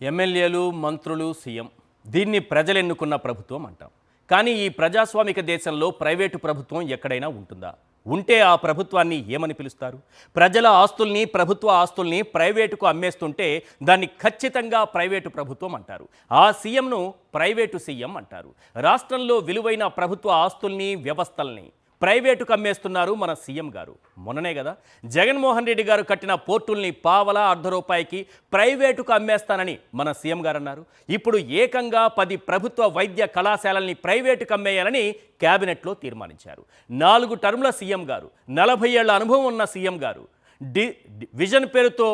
ఎమ్మెల్యేలు, మంత్రులు, సీఎం దీన్ని ప్రజలు ఎన్నుకున్న ప్రభుత్వం అంటాం. కానీ ఈ ప్రజాస్వామిక దేశంలో ప్రైవేటు ప్రభుత్వం ఎక్కడైనా ఉంటుందా? ఉంటే ఆ ప్రభుత్వాన్ని ఏమని పిలుస్తారు? ప్రజల ఆస్తుల్ని, ప్రభుత్వ ఆస్తుల్ని ప్రైవేటుకు అమ్మేస్తుంటే దాన్ని ఖచ్చితంగా ప్రైవేటు ప్రభుత్వం అంటారు. ఆ సీఎంను ప్రైవేటు సీఎం అంటారు. రాష్ట్రంలో విలువైన ప్రభుత్వ ఆస్తుల్ని, వ్యవస్థల్ని ప్రైవేటుకు అమ్మేస్తున్నారు మన సీఎం గారు. మొన్ననే కదా జగన్మోహన్ రెడ్డి గారు కట్టిన పోర్టుల్ని పావలా ₹1 ప్రైవేటుకు అమ్మేస్తానని మన సీఎం గారు అన్నారు. ఇప్పుడు ఏకంగా 10 ప్రభుత్వ వైద్య కళాశాలల్ని ప్రైవేటుకు అమ్మేయాలని క్యాబినెట్లో తీర్మానించారు. 4 టర్ముల సీఎం గారు, 40 ఏళ్ల అనుభవం ఉన్న సీఎం గారు, విజన్ పేరుతో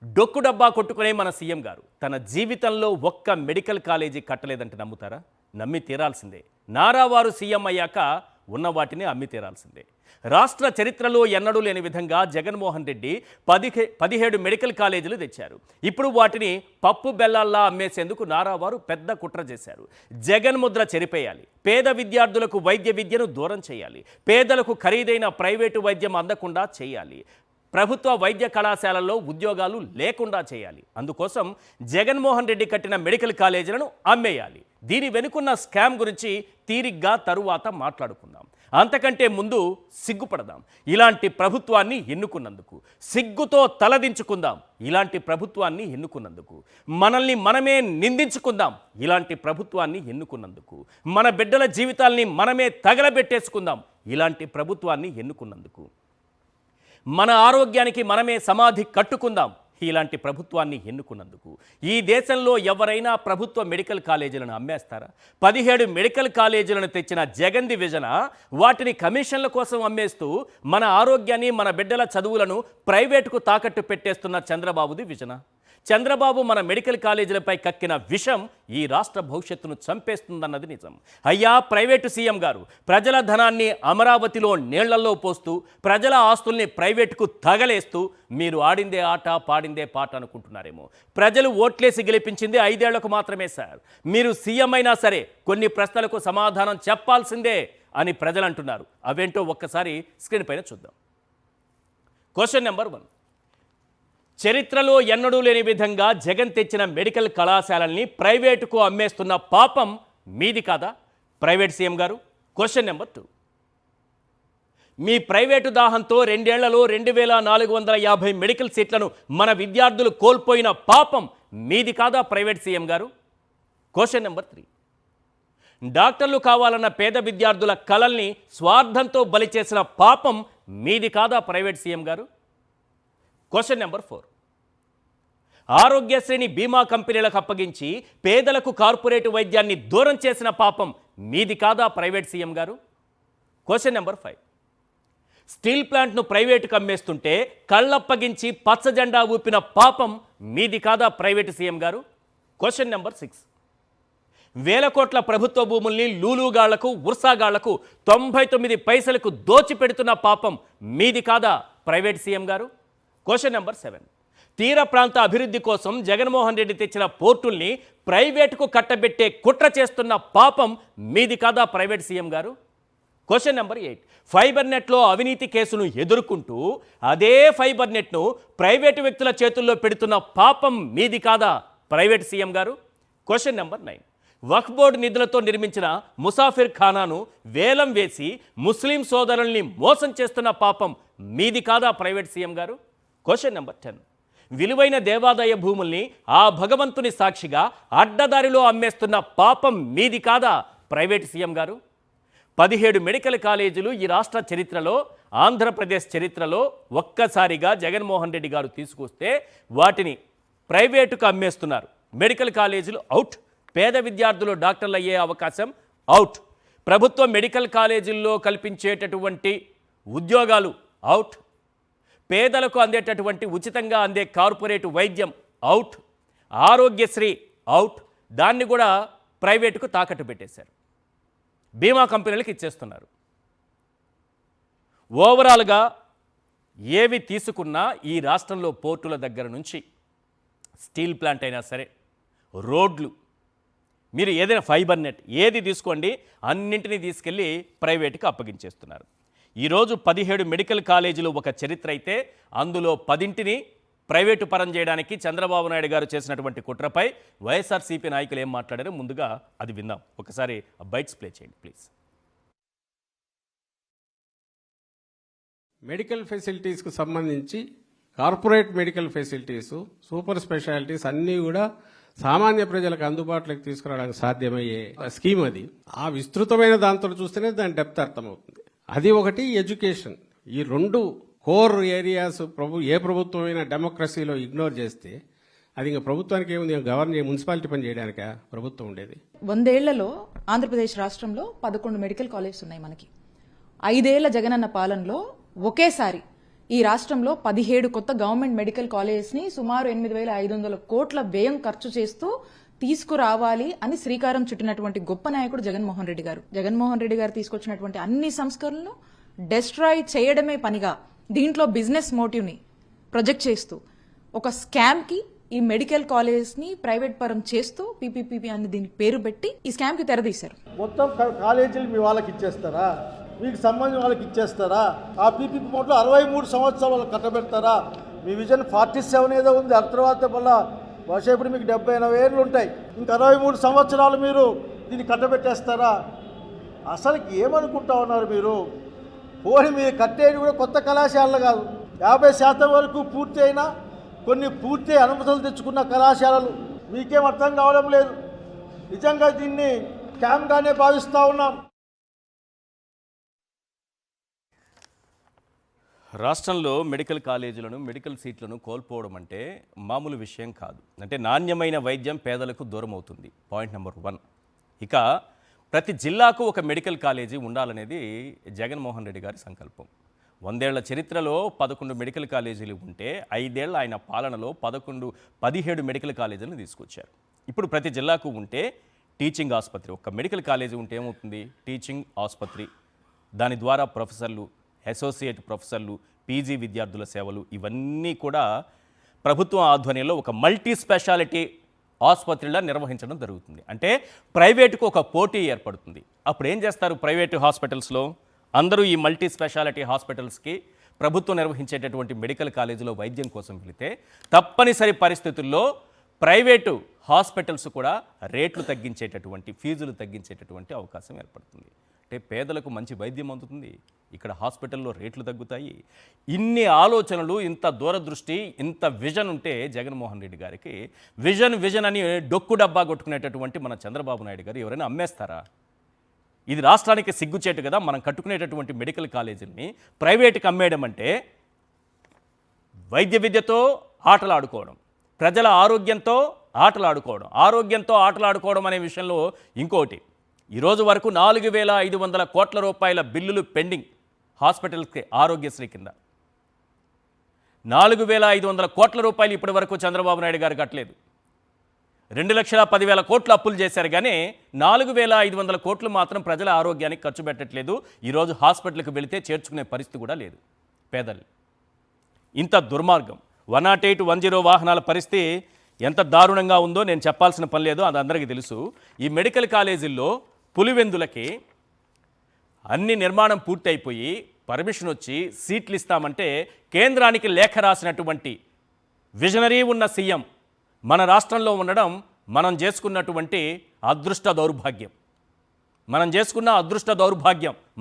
డొక్కు డబ్బా కొట్టుకునే మన సీఎం గారు తన జీవితంలో ఒక్క మెడికల్ కాలేజీ కట్టలేదంటే నమ్ముతారా? నమ్మి తీరాల్సిందే. నారావారు సీఎం అయ్యాక ఉన్న వాటిని అమ్మి తీరాల్సిందే. రాష్ట్ర చరిత్రలో ఎన్నడూ లేని విధంగా జగన్మోహన్ రెడ్డి 17 మెడికల్ కాలేజీలు తెచ్చారు. ఇప్పుడు వాటిని పప్పు బెల్లాల్లా అమ్మేసేందుకు నారావారు పెద్ద కుట్ర చేశారు. జగన్ ముద్ర చెరిపేయాలి, పేద విద్యార్థులకు వైద్య విద్యను దూరం చేయాలి, పేదలకు ఖరీదైన ప్రైవేటు వైద్యం అందకుండా చేయాలి, ప్రభుత్వ వైద్య కళాశాలల్లో ఉద్యోగాలు లేకుండా చేయాలి. అందుకోసం జగన్మోహన్ రెడ్డి కట్టిన మెడికల్ కాలేజీలను అమ్మేయాలి. దీని వెనుకున్న స్కామ్ గురించి తీరిగ్గా తరువాత మాట్లాడుకుందాం. అంతకంటే ముందు సిగ్గుపడదాం. ఇలాంటి ప్రభుత్వాన్ని ఎన్నుకున్నందుకు సిగ్గుతో తలదించుకుందాం. ఇలాంటి ప్రభుత్వాన్ని ఎన్నుకున్నందుకు మనల్ని మనమే నిందించుకుందాం. ఇలాంటి ప్రభుత్వాన్ని ఎన్నుకున్నందుకు మన బిడ్డల జీవితాల్ని మనమే తగలబెట్టేసుకుందాం. ఇలాంటి ప్రభుత్వాన్ని ఎన్నుకున్నందుకు మన ఆరోగ్యానికి మనమే సమాధి కట్టుకుందాం. ఇలాంటి ప్రభుత్వాన్ని ఎన్నుకున్నందుకు ఈ దేశంలో ఎవరైనా ప్రభుత్వ మెడికల్ కాలేజీలను అమ్మేస్తారా? 17 మెడికల్ కాలేజీలను తెచ్చిన జగన్ విజన వాటిని కమిషన్ల కోసం అమ్మేస్తూ మన ఆరోగ్యాన్ని, మన బిడ్డల చదువులను ప్రైవేటుకు తాకట్టు పెట్టేస్తున్న చంద్రబాబుది విజన. చంద్రబాబు మన మెడికల్ కాలేజీలపై కక్కిన విషం ఈ రాష్ట్ర భవిష్యత్తును చంపేస్తుందన్నది నిజం. అయ్యా ప్రైవేటు సీఎం గారు, ప్రజల ధనాన్ని అమరావతిలో నీళ్లలో పోస్తూ ప్రజల ఆస్తుల్ని ప్రైవేటుకు తగలేస్తూ మీరు ఆడిందే ఆట, పాడిందే పాట అనుకుంటున్నారేమో. ప్రజలు ఓట్లేసి గెలిపించింది 5 ఏళ్లకు మాత్రమే సార్. మీరు సీఎం అయినా సరే కొన్ని ప్రశ్నలకు సమాధానం చెప్పాల్సిందే అని ప్రజలు అంటున్నారు. అవేంటో ఒక్కసారి స్క్రీన్ పైన చూద్దాం. Question number 1. చరిత్రలో ఎన్నడూ లేని విధంగా జగన్ తెచ్చిన మెడికల్ కళాశాలల్ని ప్రైవేటుకు అమ్మేస్తున్న పాపం మీది కాదా ప్రైవేట్ సీఎం గారు? Question number 2. మీ ప్రైవేటు దాహంతో 2 ఏళ్లలో 2450 మెడికల్ సీట్లను మన విద్యార్థులు కోల్పోయిన పాపం మీది కాదా ప్రైవేట్ సీఎం గారు? Question number 3. డాక్టర్లు కావాలన్న పేద విద్యార్థుల కలల్ని స్వార్థంతో బలి చేసిన పాపం మీది కాదా ప్రైవేట్ సీఎం గారు? Question number 4. ఆరోగ్యశ్రేణి బీమా కంపెనీలకు అప్పగించి పేదలకు కార్పొరేట్ వైద్యాన్ని దూరం చేసిన పాపం మీది కాదా ప్రైవేట్ సీఎం గారు? Question number 5. స్టీల్ ప్లాంట్ను ప్రైవేటుకు అమ్మేస్తుంటే కళ్ళప్పగించి పచ్చ జెండా ఊపిన పాపం మీది కాదా ప్రైవేటు సీఎం గారు? Question number 6. వేల కోట్ల ప్రభుత్వ భూముల్ని లూలుగాళ్లకు, ఉర్సాగాళ్లకు 99 పైసలకు దోచిపెడుతున్న పాపం మీది కాదా ప్రైవేట్ సీఎం గారు? Question number 7. తీర ప్రాంత అభివృద్ధి కోసం జగన్మోహన్ రెడ్డి తెచ్చిన పోర్టుల్ని ప్రైవేటుకు కట్టబెట్టే కుట్ర చేస్తున్న పాపం మీది కాదా ప్రైవేట్ సీఎం గారు? Question number 8. ఫైబర్ నెట్లో అవినీతి కేసును ఎదుర్కొంటూ అదే ఫైబర్ నెట్ను ప్రైవేటు వ్యక్తుల చేతుల్లో పెడుతున్న పాపం మీది కాదా ప్రైవేట్ సీఎం గారు? Question number 9. వక్ఫ్ బోర్డు నిధులతో నిర్మించిన ముసాఫిర్ ఖానాను వేలం వేసి ముస్లిం సోదరుల్ని మోసం చేస్తున్న పాపం మీది కాదా ప్రైవేట్ సీఎం గారు? Question number 10. విలువైన దేవాదాయ భూముల్ని ఆ భగవంతుని సాక్షిగా అడ్డదారిలో అమ్మేస్తున్న పాపం మీది కాదా ప్రైవేట్ సీఎం గారు? 17 మెడికల్ కాలేజీలు ఈ రాష్ట్ర చరిత్రలో, ఆంధ్రప్రదేశ్ చరిత్రలో ఒక్కసారిగా జగన్మోహన్ రెడ్డి గారు తీసుకొస్తే వాటిని ప్రైవేటుకు అమ్మేస్తున్నారు. మెడికల్ కాలేజీలు అవుట్, పేద విద్యార్థులు డాక్టర్లు అయ్యే అవకాశం అవుట్, ప్రభుత్వ మెడికల్ కాలేజీల్లో కల్పించేటటువంటి ఉద్యోగాలు అవుట్, పేదలకు అందేటటువంటి ఉచితంగా అందే కార్పొరేట్ వైద్యం అవుట్, ఆరోగ్యశ్రీ అవుట్, దాన్ని కూడా ప్రైవేటుకు తాకట్టు పెట్టేశారు, బీమా కంపెనీలకు ఇచ్చేస్తున్నారు. ఓవరాల్గా ఏవి తీసుకున్నా ఈ రాష్ట్రంలో పోర్టుల దగ్గర నుంచి స్టీల్ ప్లాంట్ అయినా సరే, రోడ్లు, మీరు ఏదైనా ఫైబర్ నెట్ ఏది తీసుకోండి అన్నింటినీ తీసుకెళ్ళి ప్రైవేటుకు అప్పగించేస్తున్నారు. ఈరోజు 17 మెడికల్ కాలేజీలు ఒక చరిత్ర అయితే అందులో 10ంటిని ప్రైవేటు పరం చేయడానికి చంద్రబాబు నాయుడు గారు చేసినటువంటి కుట్రపై వైఎస్ఆర్సీపీ నాయకులు ఏం మాట్లాడారో ముందుగా అది విందాం. ఒకసారి బైట్స్ ప్లే చేయండి ప్లీజ్. మెడికల్ ఫెసిలిటీస్కు సంబంధించి corporate medical facilities, super specialities అన్నీ కూడా సామాన్య ప్రజలకు అందుబాటులోకి తీసుకురావడానికి సాధ్యమయ్యే స్కీమ్ అది. ఆ విస్తృతమైన దాంతో చూస్తేనే దాని డెప్త్ అర్థమవుతుంది. అది ఒకటి. ఎడ్యుకేషన్, ఈ రెండు కోర్ ఏరియాస్ ఏ ప్రభుత్వమైనా డెమోక్రసీలో ఇగ్నోర్ చేస్తే అది ఇంకా ప్రభుత్వానికి ఏముంది? మున్సిపాలిటీ పని చేయడానిక ప్రభుత్వం ఉండేది? 100 ఏళ్లలో ఆంధ్రప్రదేశ్ రాష్ట్రంలో 11 మెడికల్ కాలేజెస్ ఉన్నాయి మనకి. 5 ఏళ్ల జగనన్న పాలనలో ఒకేసారి ఈ రాష్ట్రంలో 17 కొత్త గవర్నమెంట్ మెడికల్ కాలేజెస్ ని సుమారు 8,500 కోట్ల వ్యయం ఖర్చు చేస్తూ తీసుకురావాలి అని శ్రీకారం చుట్టినటువంటి గొప్ప నాయకుడు జగన్మోహన్ రెడ్డి గారు. జగన్మోహన్ రెడ్డి గారు తీసుకొచ్చినటువంటి అన్ని సంస్కరణలు డెస్ట్రాయ్ చేయడమే పనిగా దీంట్లో బిజినెస్ మోటివ్ ని ప్రొజెక్ట్ చేస్తూ ఒక స్కామ్ కి ఈ మెడికల్ కాలేజెస్ ని ప్రైవేట్ పరం చేస్తూ పీపీపీ అని దీనికి పేరు పెట్టి ఈ స్కామ్ కి తెరదీశారు. మొత్తం కాలేజీలు మీ వాళ్ళకి ఇచ్చేస్తారా? మీకు సంబంధించిన వాళ్ళకి ఇచ్చేస్తారా? ఆ పీపీపీ మోట్లో 63 సంవత్సరాలు వాళ్ళకి కట్టబెడతారా? మీ విజన్ 47 ఏదో ఉంది. ఆ తర్వాత వల్ల బహుశా ఇప్పుడు మీకు 70-80 ఏళ్ళు ఉంటాయి. ఇంకా 63 సంవత్సరాలు మీరు దీన్ని కట్టబెట్టేస్తారా? అసలుకి ఏమనుకుంటా ఉన్నారు మీరు? పోనీ మీరు కట్టేది కూడా కొత్త కళాశాలలు కాదు, 50% వరకు పూర్తి అయినా కొన్ని పూర్తి అనుమతులు తెచ్చుకున్న కళాశాలలు. మీకేం అర్థం కావడం లేదు. నిజంగా దీన్ని క్యాంప్గానే భావిస్తూ ఉన్నాం. రాష్ట్రంలో మెడికల్ కాలేజీలను, మెడికల్ సీట్లను కోల్పోవడం అంటే మామూలు విషయం కాదు. అంటే నాణ్యమైన వైద్యం పేదలకు దూరం అవుతుంది. Point number 1. ఇక ప్రతి జిల్లాకు ఒక మెడికల్ కాలేజీ ఉండాలనేది జగన్మోహన్ రెడ్డి గారి సంకల్పం. 100 ఏళ్ల చరిత్రలో 11 మెడికల్ కాలేజీలు ఉంటే 5 ఏళ్ల ఆయన పాలనలో 17 మెడికల్ కాలేజీలను తీసుకొచ్చారు. ఇప్పుడు ప్రతి జిల్లాకు ఉంటే టీచింగ్ ఆసుపత్రి, ఒక మెడికల్ కాలేజీ ఉంటే ఏమవుతుంది? టీచింగ్ ఆసుపత్రి. దాని ద్వారా ప్రొఫెసర్లు, అసోసియేట్ ప్రొఫెసర్లు, పీజీ విద్యార్థుల సేవలు ఇవన్నీ కూడా ప్రభుత్వం ఆధ్వర్యంలో ఒక మల్టీ స్పెషాలిటీ ఆసుపత్రిలా నిర్వహించడం జరుగుతుంది. అంటే ప్రైవేటుకు ఒక పోటీ ఏర్పడుతుంది. అప్పుడు ఏం చేస్తారు? ప్రైవేటు హాస్పిటల్స్లో అందరూ ఈ మల్టీ స్పెషాలిటీ హాస్పిటల్స్కి ప్రభుత్వం నిర్వహించేటటువంటి మెడికల్ కాలేజీలో వైద్యం కోసం వెళితే తప్పనిసరి పరిస్థితుల్లో ప్రైవేటు హాస్పిటల్స్ కూడా రేట్లు తగ్గించేటటువంటి, ఫీజులు తగ్గించేటటువంటి అవకాశం ఏర్పడుతుంది. అంటే పేదలకు మంచి వైద్యం అందుతుంది, ఇక్కడ హాస్పిటల్లో రేట్లు తగ్గుతాయి. ఇన్ని ఆలోచనలు, ఇంత దూరదృష్టి, ఇంత విజన్ ఉంటే జగన్మోహన్ రెడ్డి గారికి విజన్ అని డొక్కు డబ్బా కొట్టుకునేటటువంటి మన చంద్రబాబు నాయుడు గారు ఎవరైనా అమ్మేస్తారా? ఇది రాష్ట్రానికి సిగ్గుచేటు కదా. మనం కట్టుకునేటటువంటి మెడికల్ కాలేజీని ప్రైవేట్కి అమ్మేయడం అంటే వైద్య విద్యతో ఆటలాడుకోవడం, ప్రజల ఆరోగ్యంతో ఆటలాడుకోవడం అనే విషయంలో ఇంకోటి. ఈరోజు వరకు 4,500 కోట్ల రూపాయల బిల్లులు పెండింగ్ హాస్పిటల్స్కి ఆరోగ్యశ్రీ కింద. 4,500 కోట్ల రూపాయలు ఇప్పటి వరకు చంద్రబాబు నాయుడు గారు కట్టలేదు. 2,10,000 కోట్లు అప్పులు చేశారు, కానీ 4,500 కోట్లు మాత్రం ప్రజల ఆరోగ్యానికి ఖర్చు పెట్టట్లేదు. ఈరోజు హాస్పిటల్కి వెళితే చేర్చుకునే పరిస్థితి కూడా లేదు పేదలు. ఇంత దుర్మార్గం. 108, 110 వాహనాల పరిస్థితి ఎంత దారుణంగా ఉందో నేను చెప్పాల్సిన పని లేదు, అది అందరికీ తెలుసు. ఈ మెడికల్ కాలేజీల్లో పులివెందులకి అన్ని నిర్మాణం పూర్తి అయిపోయి పర్మిషన్ వచ్చి సీట్లు ఇస్తామంటే కేంద్రానికి లేఖ రాసినటువంటి విజనరీ ఉన్న సీఎం మన రాష్ట్రంలో ఉండడం మనం చేసుకున్నటువంటి అదృష్ట దౌర్భాగ్యం.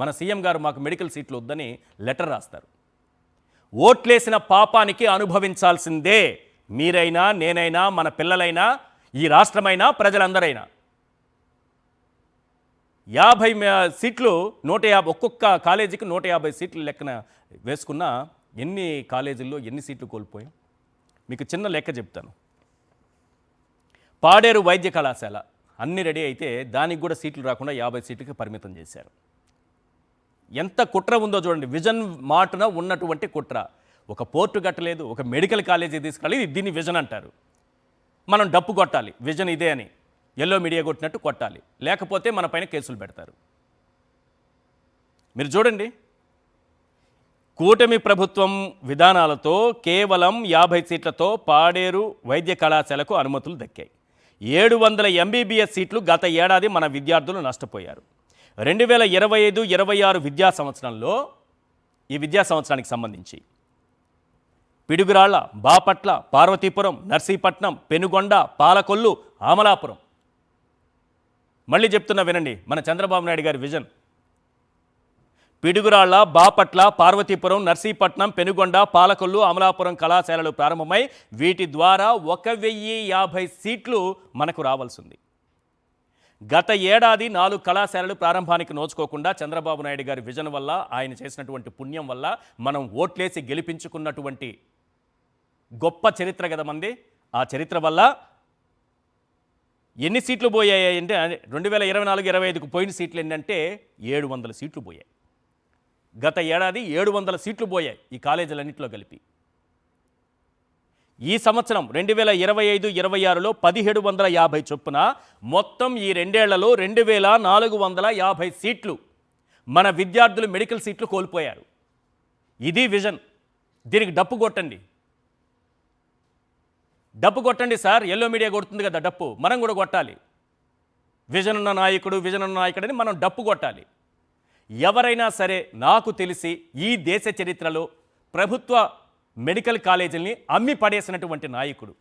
మన సీఎం గారు మాకు మెడికల్ సీట్లు వద్దని లెటర్ రాస్తారు. ఓట్లేసిన పాపానికి అనుభవించాల్సిందే మీరైనా, నేనైనా, మన పిల్లలైనా, ఈ రాష్ట్రమైనా, ప్రజలందరైనా. 50 సీట్లు 150, ఒక్కొక్క కాలేజీకి 150 సీట్లు లెక్కన వేసుకున్న ఎన్ని కాలేజీల్లో ఎన్ని సీట్లు కోల్పోయాం? మీకు చిన్న లెక్క చెప్తాను. పాడేరు వైద్య కళాశాల అన్ని రెడీ అయితే దానికి కూడా సీట్లు రాకుండా 50 సీట్లకి పరిమితం చేశారు. ఎంత కుట్ర ఉందో చూడండి. విజన్ మాటున ఉన్నటువంటి కుట్ర. ఒక పోర్టు కట్టలేదు, ఒక మెడికల్ కాలేజీ తీసుకెళ్ళి దీన్ని విజన్ అంటారు. మనం డప్పు కొట్టాలి, విజన్ ఇదే అని ఎల్లో మీడియా కొట్టినట్టు కొట్టాలి, లేకపోతే మన పైన కేసులు పెడతారు. మీరు చూడండి, కూటమి ప్రభుత్వం విధానాలతో కేవలం 50 సీట్లతో పాడేరు వైద్య కళాశాలకు అనుమతులు దక్కాయి. 700 MBBS సీట్లు గత ఏడాది మన విద్యార్థులు నష్టపోయారు. 2025-26 విద్యా సంవత్సరంలో, ఈ విద్యా సంవత్సరానికి సంబంధించి పిడుగురాళ్ల, బాపట్ల, పార్వతీపురం, నర్సీపట్నం, పెనుగొండ, పాలకొల్లు, అమలాపురం. మళ్ళీ చెప్తున్నా వినండి మన చంద్రబాబు నాయుడు గారి విజన్. పిడుగురాళ్ల, బాపట్ల, పార్వతీపురం, నర్సీపట్నం, పెనుగొండ, పాలకొల్లు, అమలాపురం కళాశాలలు ప్రారంభమై వీటి ద్వారా 1050 సీట్లు మనకు రావాల్సింది. గత ఏడాది 4 కళాశాలలు ప్రారంభానికి నోచుకోకుండా చంద్రబాబు నాయుడు గారి విజన్ వల్ల, ఆయన చేసినటువంటి పుణ్యం వల్ల మనం ఓట్లేసి గెలిపించుకున్నటువంటి గొప్ప చరిత్ర కదా మంది. ఆ చరిత్ర వల్ల ఎన్ని సీట్లు పోయాయి అంటే 2024-25కు పోయిన సీట్లు ఏంటంటే 700 సీట్లు పోయాయి. గత ఏడాది 700 సీట్లు పోయాయి ఈ కాలేజీలన్నింటిలో కలిపి. ఈ సంవత్సరం 2025-26లో 1750 చొప్పున మొత్తం ఈ 2 ఏళ్లలో 2450 సీట్లు మన విద్యార్థులు మెడికల్ సీట్లు కోల్పోయారు. ఇది విజన్. దీనికి డప్పు కొట్టండి, డప్పు కొట్టండి సార్. ఎల్లో మీడియా కొడుతుంది కదా డప్పు, మనం కూడా కొట్టాలి. విజన్ ఉన్న నాయకుడని మనం డప్పు కొట్టాలి. ఎవరైనా సరే నాకు తెలిసి ఈ దేశ చరిత్రలో ప్రభుత్వ మెడికల్ కాలేజీల్ని అమ్మి పడేసినటువంటి నాయకుడు,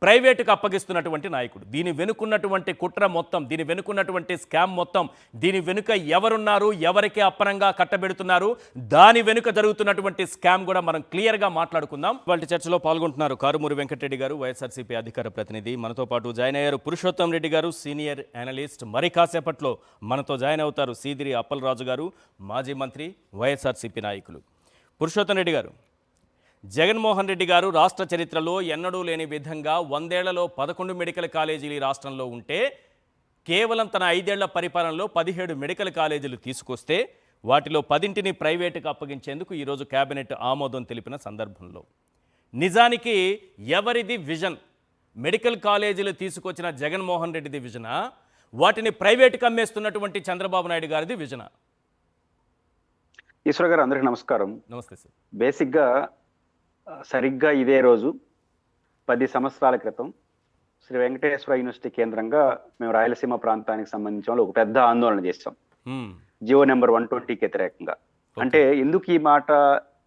ప్రైవేటుకు అప్పగిస్తున్నటువంటి నాయకుడు, దీని వెనుకున్నటువంటి కుట్ర మొత్తం, దీని వెనుకున్నటువంటి స్కామ్ మొత్తం, దీని వెనుక ఎవరున్నారు, ఎవరికి అప్పనంగా కట్టబెడుతున్నారు, దాని వెనుక జరుగుతున్నటువంటి స్కామ్ కూడా మనం క్లియర్గా మాట్లాడుకుందాం. వాళ్ళ చర్చలో పాల్గొంటున్నారు కారుమూరి వెంకటరెడ్డి గారు, వైఎస్ఆర్సీపీ అధికార ప్రతినిధి. మనతో పాటు జాయిన్ అయ్యారు పురుషోత్తం రెడ్డి గారు, సీనియర్ అనలిస్ట్. మరి కాసేపట్లో మనతో జాయిన్ అవుతారు సీదిరి అప్పలరాజు గారు, మాజీ మంత్రి, వైఎస్ఆర్సీపీ నాయకులు. పురుషోత్తం రెడ్డి గారు, జగన్మోహన్ రెడ్డి గారు రాష్ట్ర చరిత్రలో ఎన్నడూ లేని విధంగా 100 ఏళ్లలో 11 మెడికల్ కాలేజీలు ఈ రాష్ట్రంలో ఉంటే, కేవలం తన 5 ఏళ్ల పరిపాలనలో 17 మెడికల్ కాలేజీలు తీసుకొస్తే వాటిలో 10ంటిని ప్రైవేటుకు అప్పగించేందుకు ఈరోజు కేబినెట్ ఆమోదం తెలిపిన సందర్భంలో నిజానికి ఎవరిది విజన్? మెడికల్ కాలేజీలు తీసుకొచ్చిన జగన్మోహన్ రెడ్డిది విజనా, వాటిని ప్రైవేటుకు అమ్మేస్తున్నటువంటి చంద్రబాబు నాయుడు గారిది విజనా? ఈశ్వర్ గారు, అందరికీ నమస్కారం. నమస్తే సార్. బేసిక్గా సరిగ్గా ఇదే రోజు 10 సంవత్సరాల క్రితం శ్రీ వెంకటేశ్వర యూనివర్సిటీ కేంద్రంగా మేము రాయలసీమ ప్రాంతానికి సంబంధించిన వాళ్ళు ఒక పెద్ద ఆందోళన చేస్తాం, జియో నెంబర్ 120కి వ్యతిరేకంగా. అంటే ఎందుకు ఈ మాట,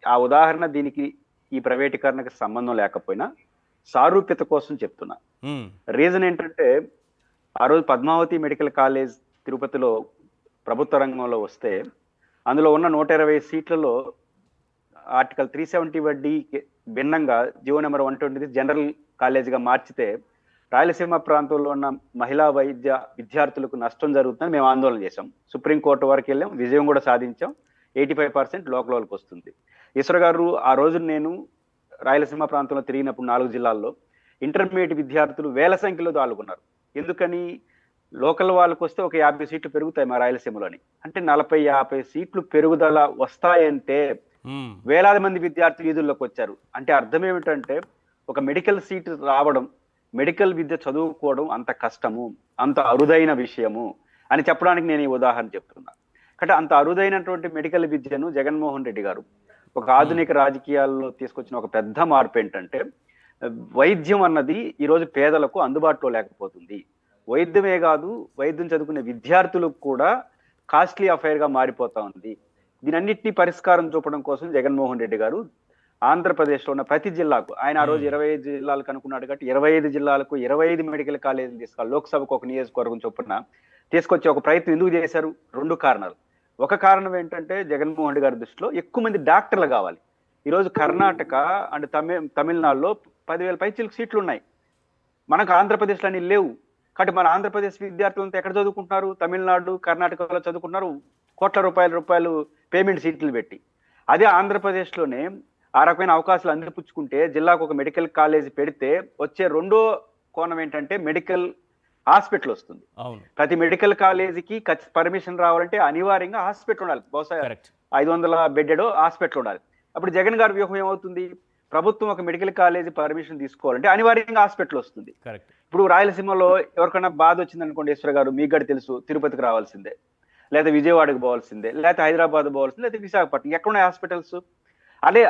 ఆ ఉదాహరణ దీనికి ఈ ప్రైవేటీకరణకు సంబంధం లేకపోయినా సారూప్యత కోసం చెప్తున్నా. రీజన్ ఏంటంటే, ఆ రోజు పద్మావతి మెడికల్ కాలేజ్ తిరుపతిలో ప్రభుత్వ రంగంలో వస్తే అందులో ఉన్న 120 సీట్లలో ఆర్టికల్ 370 వడ్డీ భిన్నంగా జియో నెంబర్ 120 జనరల్ కాలేజీగా మార్చితే రాయలసీమ ప్రాంతంలో ఉన్న మహిళా విద్యార్థులకు నష్టం జరుగుతుందని మేము ఆందోళన చేశాం. సుప్రీంకోర్టు వరకు వెళ్ళాం, విజయం కూడా సాధించాం. 85% లోకల్ వాళ్ళకి వస్తుంది. ఈశ్వర్ గారు, ఆ రోజు నేను రాయలసీమ ప్రాంతంలో తిరిగినప్పుడు 4 జిల్లాల్లో ఇంటర్మీడియట్ విద్యార్థులు వేల సంఖ్యలో పాల్గొన్నారు. ఎందుకని? లోకల్ వాళ్ళకు వస్తే ఒక 50 సీట్లు పెరుగుతాయి మా రాయలసీమలోని. అంటే 40-50 సీట్లు పెరుగుదల వస్తాయంటే వేలాది మంది విద్యార్థులు వీధుల్లోకి వచ్చారు. అంటే అర్థం ఏమిటంటే, ఒక మెడికల్ సీట్ రావడం, మెడికల్ విద్య చదువుకోవడం అంత కష్టము, అంత అరుదైన విషయము అని చెప్పడానికి నేను ఈ ఉదాహరణ చెప్తున్నా. అంటే అంత అరుదైనటువంటి మెడికల్ విద్యను జగన్మోహన్ రెడ్డి గారు ఒక ఆధునిక రాజకీయాల్లో తీసుకొచ్చిన ఒక పెద్ద మార్పు ఏంటంటే, వైద్యం అన్నది ఈరోజు పేదలకు అందుబాటులో లేకపోతుంది. వైద్యమే కాదు, వైద్యం చదువుకునే విద్యార్థులకు కూడా కాస్ట్లీ అఫైర్గా మారిపోతా ఉంది. దీనన్నింటినీ పరిష్కారం చూపడం కోసం జగన్మోహన్ రెడ్డి గారు ఆంధ్రప్రదేశ్లో ఉన్న ప్రతి జిల్లాకు, ఆయన ఆ రోజు 25 జిల్లాలకు అనుకున్నాడు కాబట్టి 25 జిల్లాలకు 25 మెడికల్ కాలేజీలు తీసుకోవాలి. లోక్సభకు ఒక నియోజకవర్గం చొప్పున తీసుకొచ్చే ఒక ప్రయత్నం ఎందుకు చేశారు? 2 కారణాలు. ఒక కారణం ఏంటంటే, జగన్మోహన్ రెడ్డి గారి దృష్టిలో ఎక్కువ మంది డాక్టర్లు కావాలి. ఈరోజు కర్ణాటక అండ్ తమిళనాడులో 10,000 పైచిలకు సీట్లు ఉన్నాయి. మనకు ఆంధ్రప్రదేశ్లో అన్ని లేవు. కాబట్టి మన ఆంధ్రప్రదేశ్ విద్యార్థులంతా ఎక్కడ చదువుకుంటున్నారు? తమిళనాడు, కర్ణాటకలో చదువుకుంటున్నారు, కోట్ల రూపాయలు పేమెంట్ సీట్లు పెట్టి. అదే ఆంధ్రప్రదేశ్లోనే ఆ రకమైన అవకాశాలు అందిపుచ్చుకుంటే, జిల్లాకు ఒక మెడికల్ కాలేజీ పెడితే వచ్చే రెండో కోణం ఏంటంటే మెడికల్ హాస్పిటల్ వస్తుంది. ప్రతి మెడికల్ కాలేజీకి పర్మిషన్ రావాలంటే అనివార్యంగా హాస్పిటల్ ఉండాలి. బహుశా 500 బెడ్డెడ్ హాస్పిటల్ ఉండాలి. అప్పుడు జగన్ గారి వ్యూహం ఏమవుతుంది? ప్రభుత్వం ఒక మెడికల్ కాలేజీ పర్మిషన్ తీసుకోవాలంటే అనివార్యంగా హాస్పిటల్ వస్తుంది. ఇప్పుడు రాయలసీమలో ఎవరికైనా బాధ వచ్చింది అనుకోండి ఈశ్వర్ గారు, మీకు కూడా తెలుసు, తిరుపతికి రావాల్సిందే, లేదా విజయవాడకు పోవాల్సిందే, లేకపోతే హైదరాబాద్ పోవాల్సిందే, లేకపోతే విశాఖపట్నం. ఎక్కడున్నాయి హాస్పిటల్స్?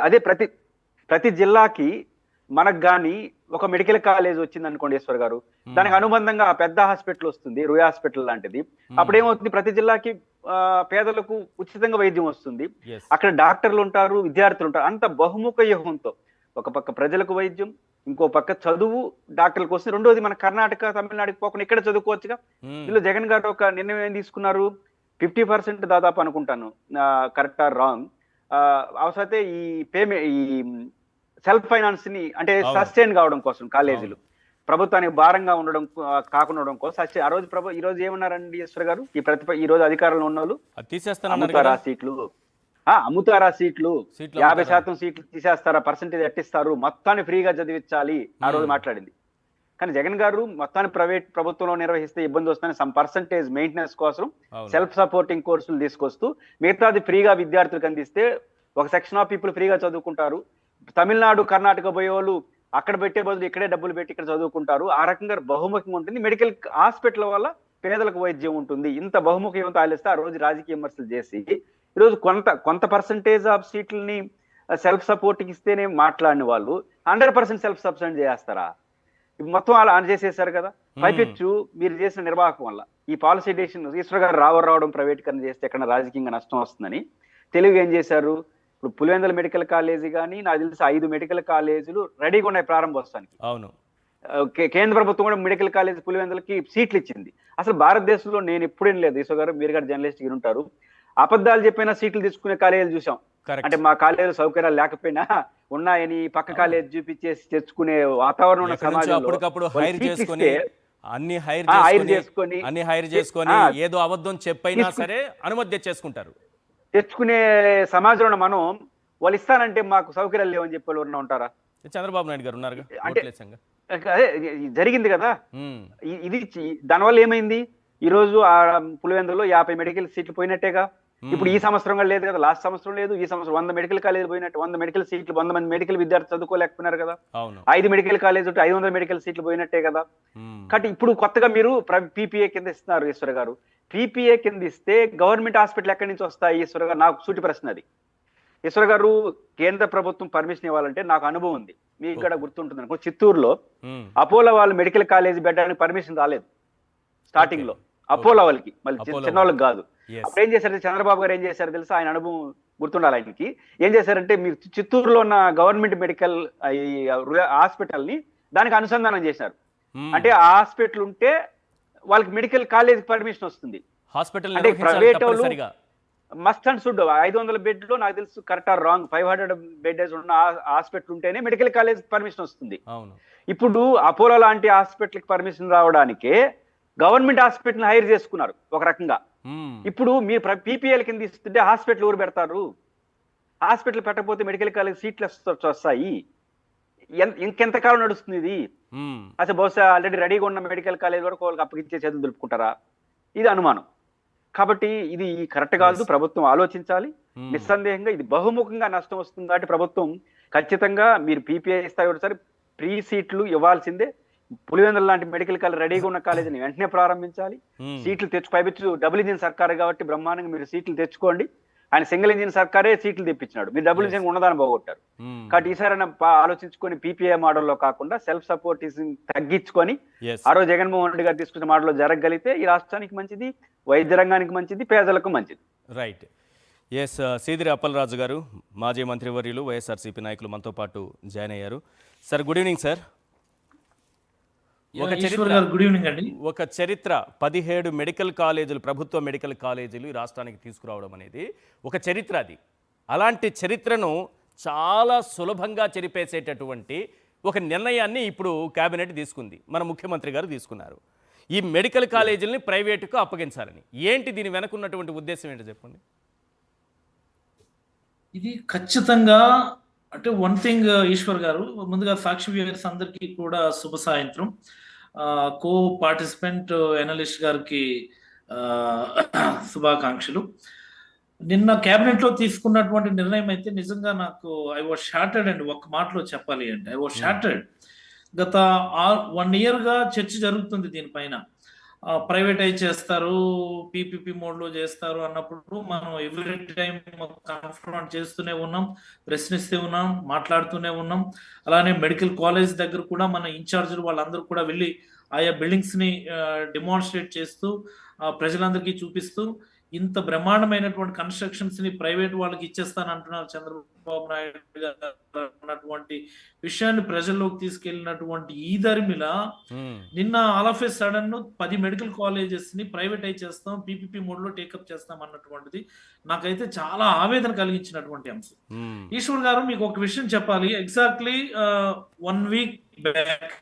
అదే ప్రతి జిల్లాకి మనకు కానీ ఒక మెడికల్ కాలేజ్ వచ్చింది అనుకోండి ఈశ్వర్ గారు, దానికి అనుబంధంగా పెద్ద హాస్పిటల్ వస్తుంది, రుయ్ హాస్పిటల్ లాంటిది. అప్పుడు ఏమవుతుంది? ప్రతి జిల్లాకి పేదలకు ఉచితంగా వైద్యం వస్తుంది. అక్కడ డాక్టర్లు ఉంటారు, విద్యార్థులు ఉంటారు. అంత బహుముఖ వ్యూహంతో ఒక పక్క ప్రజలకు వైద్యం, ఇంకో పక్క చదువు డాక్టర్ల కోసం, రెండోది మన కర్ణాటక తమిళనాడుకి పోకుండా ఇక్కడ చదువుకోవచ్చుగా. ఇందులో జగన్ గారు ఒక నిర్ణయం ఏం తీసుకున్నారు, 50% దాదాపు అనుకుంటాను, కరెక్ట్ ఆర్ రాంగ్, అవసరమైతే ఈ ఈ సెల్ఫ్ ఫైనాన్స్ ని అంటే సస్టైన్ కావడం కోసం కాలేజీలు ప్రభుత్వానికి భారంగా ఉండడం కాకుండా ఉండడం కోసం ఆ రోజు ఈ రోజు ఏమన్నారండి ఈశ్వర్ గారు, ఈ రోజు అధికారంలో ఉన్న వాళ్ళు అమ్ముతారా సీట్లు, అమ్ముతారా సీట్లు, 50% సీట్లు తీసేస్తారా, పర్సెంటేజ్ ఎట్టిస్తారు, మొత్తాన్ని ఫ్రీగా చదివించాలి ఆ రోజు మాట్లాడింది. కానీ జగన్ గారు మొత్తాన్ని ప్రైవేట్ ప్రభుత్వంలో నిర్వహిస్తే ఇబ్బంది వస్తుందని సమ్ పర్సెంటేజ్ మెయింటెనెన్స్ కోసం సెల్ఫ్ సపోర్టింగ్ కోర్సులు తీసుకొస్తూ మిగతాది ఫ్రీగా విద్యార్థులకు అందిస్తే ఒక సెక్షన్ ఆఫ్ పీపుల్ ఫ్రీగా చదువుకుంటారు. తమిళనాడు కర్ణాటక పోయే వాళ్ళు అక్కడ పెట్టే బదులు ఇక్కడే డబ్బులు పెట్టి ఇక్కడ చదువుకుంటారు. ఆ రకంగా బహుముఖంగా ఉంటుంది. మెడికల్ హాస్పిటల్ వల్ల పేదలకు వైద్యం ఉంటుంది. ఇంత బహుముఖంతో ఆలోచిస్తే ఆ రోజు రాజకీయ విమర్శలు చేసి ఈరోజు కొంత పర్సంటేజ్ ఆఫ్ సీట్లని సెల్ఫ్ సపోర్ట్కి ఇస్తేనే మాట్లాడిన వాళ్ళు 100% సెల్ఫ్ సబ్సిడీ చేస్తారా? మొత్తం అలా చేసేసారు కదా. పైపెచ్చు మీరు చేసిన నిర్వాహకం వల్ల ఈ పాలసీ డెసిషన్ ఈశ్వర్ గారు రావడం ప్రైవేటీకరణ చేస్తే ఎక్కడ రాజకీయంగా నష్టం వస్తుందని తెలుగు ఏం చేశారు. ఇప్పుడు పులివెందుల మెడికల్ కాలేజీ కానీ నాకు తెలిసి 5 మెడికల్ కాలేజీలు రెడీగా ఉన్నాయి ప్రారంభోత్సవానికి. అవును, కేంద్ర ప్రభుత్వం కూడా మెడికల్ కాలేజీ పులివెందులకి సీట్లు ఇచ్చింది. అసలు భారతదేశంలో నేను ఎప్పుడేం లేదు, ఈశ్వర్ గారు మీరు గారు జర్నలిస్ట్ గా ఉంటారు, అబద్ధాలు చెప్పినా సీట్లు తీసుకునే కాలేజీలు చూసాం. అంటే మా కాలేజీలో సౌకర్యాలు లేకపోయినా ఉన్నాయని పక్క కాలేజీ చూపించేసి తెచ్చుకునే వాతావరణం ఉన్న సమాజంలో అన్ని హైర్ చేసుకొని ఏదో అబద్ధం చెప్పైనా సరే అనుమతి తెచ్చేసుకుంటారు. తెచ్చుకునే సమాజంలో మనం వాళ్ళు ఇస్తానంటే మాకు సౌకర్యాలు లేవని చెప్పి వాళ్ళు ఉంటారా? చంద్రబాబు నాయుడు గారు ఉన్నారు అంటే అదే జరిగింది కదా. ఇది దానివల్ల ఏమైంది, ఈ రోజు ఆ పులివెందులో 50 మెడికల్ సీట్లు పోయినట్టేగా. ఇప్పుడు ఈ సంవత్సరం లేదు కదా, లాస్ట్ సంవత్సరం లేదు, ఈ సంవత్సరం 100 మెడికల్ కాలేజీలు పోయినట్టు, 100 మెడికల్ సీట్లు 100 మంది మెడికల్ విద్యార్థులు చదువుకోలేకపోయినారు కదా. 5 మెడికల్ కాలేజ్ 500 మెడికల్ సీట్లు పోయినట్టే కదా. కాబట్టి ఇప్పుడు కొత్తగా మీరు పీపీఏ కింద ఇస్తున్నారు ఈశ్వర్ గారు. పీపీఏ కింద ఇస్తే గవర్నమెంట్ హాస్పిటల్ ఎక్కడి నుంచి వస్తాయి ఈశ్వర్ గారు? నాకు సూటి ప్రశ్న అది. ఈశ్వర్ గారు, కేంద్ర ప్రభుత్వం పర్మిషన్ ఇవ్వాలంటే నాకు అనుభవం ఉంది, మీకు ఇక్కడ గుర్తుంటుంది అనుకో, చిత్తూరులో అపోలో వాళ్ళు మెడికల్ కాలేజీ పెట్టడానికి పర్మిషన్ రాలేదు స్టార్టింగ్ లో. అపోలో వాళ్ళకి, మళ్ళీ చిన్న వాళ్ళకి కాదు. అప్పుడు ఏం చేశారు చంద్రబాబు గారు, ఏం చేశారు తెలుసా? ఆయన అనుభవం గుర్తుండాలి ఆయనకి. ఏం చేశారంటే మీరు చిత్తూరులో ఉన్న గవర్నమెంట్ మెడికల్ హాస్పిటల్ ని దానికి అనుసంధానం చేశారు. అంటే ఆ హాస్పిటల్ ఉంటే వాళ్ళకి మెడికల్ కాలేజ్ పర్మిషన్ వస్తుంది. అంటే ప్రైవేట్ వాళ్ళు మస్ట్ అండ్ షుడ్ 500 బెడ్లు నాకు తెలుసు కరెక్ట్ ఆర్ రాంగ్ 500 బెడ్స్ ఉన్న హాస్పిటల్ ఉంటేనే మెడికల్ కాలేజ్ పర్మిషన్ వస్తుంది. ఇప్పుడు అపోలో లాంటి హాస్పిటల్ కి పర్మిషన్ రావడానికే గవర్నమెంట్ హాస్పిటల్ హైర్ చేసుకున్నారు ఒక రకంగా. ఇప్పుడు మీరు పీపీఎల్ కింద ఇస్తుంటే హాస్పిటల్ ఎవరు పెడతారు? హాస్పిటల్ పెట్టకపోతే మెడికల్ కాలేజ్ సీట్లు వస్తాయి. ఇంకెంతకాలం నడుస్తుంది ఇది? అసలు బహుశా ఆల్రెడీ రెడీగా ఉన్న మెడికల్ కాలేజ్ వరకు వాళ్ళకి అప్పగిచ్చే చేతులు దులుపుకుంటారా? ఇది అనుమానం. కాబట్టి ఇది కరెక్ట్ కాదు, ప్రభుత్వం ఆలోచించాలి. నిస్సందేహంగా ఇది బహుముఖంగా నష్టం వస్తుంది కాబట్టి ప్రభుత్వం ఖచ్చితంగా మీరు పీపీఐ ఇస్తారు సరే ప్రీ సీట్లు ఇవ్వాల్సిందే. పులివెందుల లాంటి మెడికల్ కాలేజ్ రెడీగా ఉన్న కాలేజీని వెంటనే ప్రారంభించాలి. సీట్లు పైపించు డబుల్ ఇంజిన్ సర్కారు కాబట్టి బ్రహ్మాండంగా మీరు సీట్లు తెచ్చుకోండి. ఆయన సింగిల్ ఇంజిన్ సర్కారే సీట్లు తెప్పించినాడు, మీరు డబుల్ ఇంజిన్ ఉన్నదాన్ని పోగొట్టారు. కాబట్టి ఈసారి ఆలోచించుకొని పీపీఐ మోడల్లో కాకుండా సెల్ఫ్ సపోర్ట్ తగ్గించుకొని ఆ రోజు జగన్మోహన్ రెడ్డి గారు తీసుకున్న మోడల్లో జరగగలిగితే ఈ రాష్ట్రానికి మంచిది, వైద్య రంగానికి మంచిది, పేదలకు మంచిది. రైట్. ఎస్, సీదిరి అప్పలరాజు గారు మాజీ మంత్రివర్యులు, వైఎస్ఆర్సీపీ నాయకులు మనతో పాటు జాయిన్ అయ్యారు. Sir good evening sir. ఒక చరిత్ర 17 మెడికల్ కాలేజీలు, ప్రభుత్వ మెడికల్ కాలేజీలు ఈ రాష్ట్రానికి తీసుకురావడం అనేది ఒక చరిత్ర. అది అలాంటి చరిత్రను చాలా సులభంగా చెరిపేసేటటువంటి ఒక నిర్ణయాన్ని ఇప్పుడు కేబినెట్ తీసుకుంది, మన ముఖ్యమంత్రి గారు తీసుకున్నారు. ఈ మెడికల్ కాలేజీలని ప్రైవేటుకు అప్పగించాలని. ఏంటి దీని వెనకున్నటువంటి ఉద్దేశం ఏంటో చెప్పండి. ఇది ఖచ్చితంగా అంటే వన్ థింగ్ ఈశ్వర్ గారు, ముందుగా సాక్షి వ్యూవర్స్ అందరికీ కూడా శుభ సాయంత్రం. కో పార్టిసిపెంట్ ఎనలిస్ట్ గారికి శుభాకాంక్షలు. నిన్న క్యాబినెట్ లో తీసుకున్నటువంటి నిర్ణయం అయితే నిజంగా నాకు ఐ వాజ్ షాటర్డ్ అండి. ఒక్క మాటలో చెప్పాలి అంటే ఐ వాజ్ షాటర్డ్. గత 1 year గా చర్చ జరుగుతుంది దీనిపైన. ప్రైవేటైజ్ చేస్తారు, పీపీపీ మోడ్లో చేస్తారు అన్నప్పుడు మనం ఎవ్రీ టైం కన్ఫ్రంట్ చేస్తూనే ఉన్నాం, ప్రశ్నిస్తూ ఉన్నాం, మాట్లాడుతూనే ఉన్నాం. అలానే మెడికల్ కాలేజ్ దగ్గర కూడా మన ఇన్ఛార్జీలు వాళ్ళందరూ కూడా వెళ్ళి ఆయా బిల్డింగ్స్ ని డెమాన్స్ట్రేట్ చేస్తూ ప్రజలందరికీ చూపిస్తూ ఇంత బ్రహ్మాండమైనటువంటి కన్స్ట్రక్షన్స్ ని ప్రైవేట్ వాళ్ళకి ఇచ్చేస్తాను అంటున్నారు చంద్రబాబు నాయుడు గారు అన్నటువంటి విషయాన్ని ప్రజల్లోకి తీసుకెళ్లినటువంటి ఈ ధర్మిల నిన్న all of A sudden 10 medical colleges ని ప్రైవేటైజ్ చేస్తాం, పీపీపీ మోడ్ లో టేకప్ చేస్తాం అన్నటువంటిది నాకైతే చాలా ఆవేదన కలిగించినటువంటి అంశం. ఈశ్వర్ గారు, మీకు ఒక విషయం చెప్పాలి. ఎగ్జాక్ట్లీ 1 వీక్ బ్యాక్,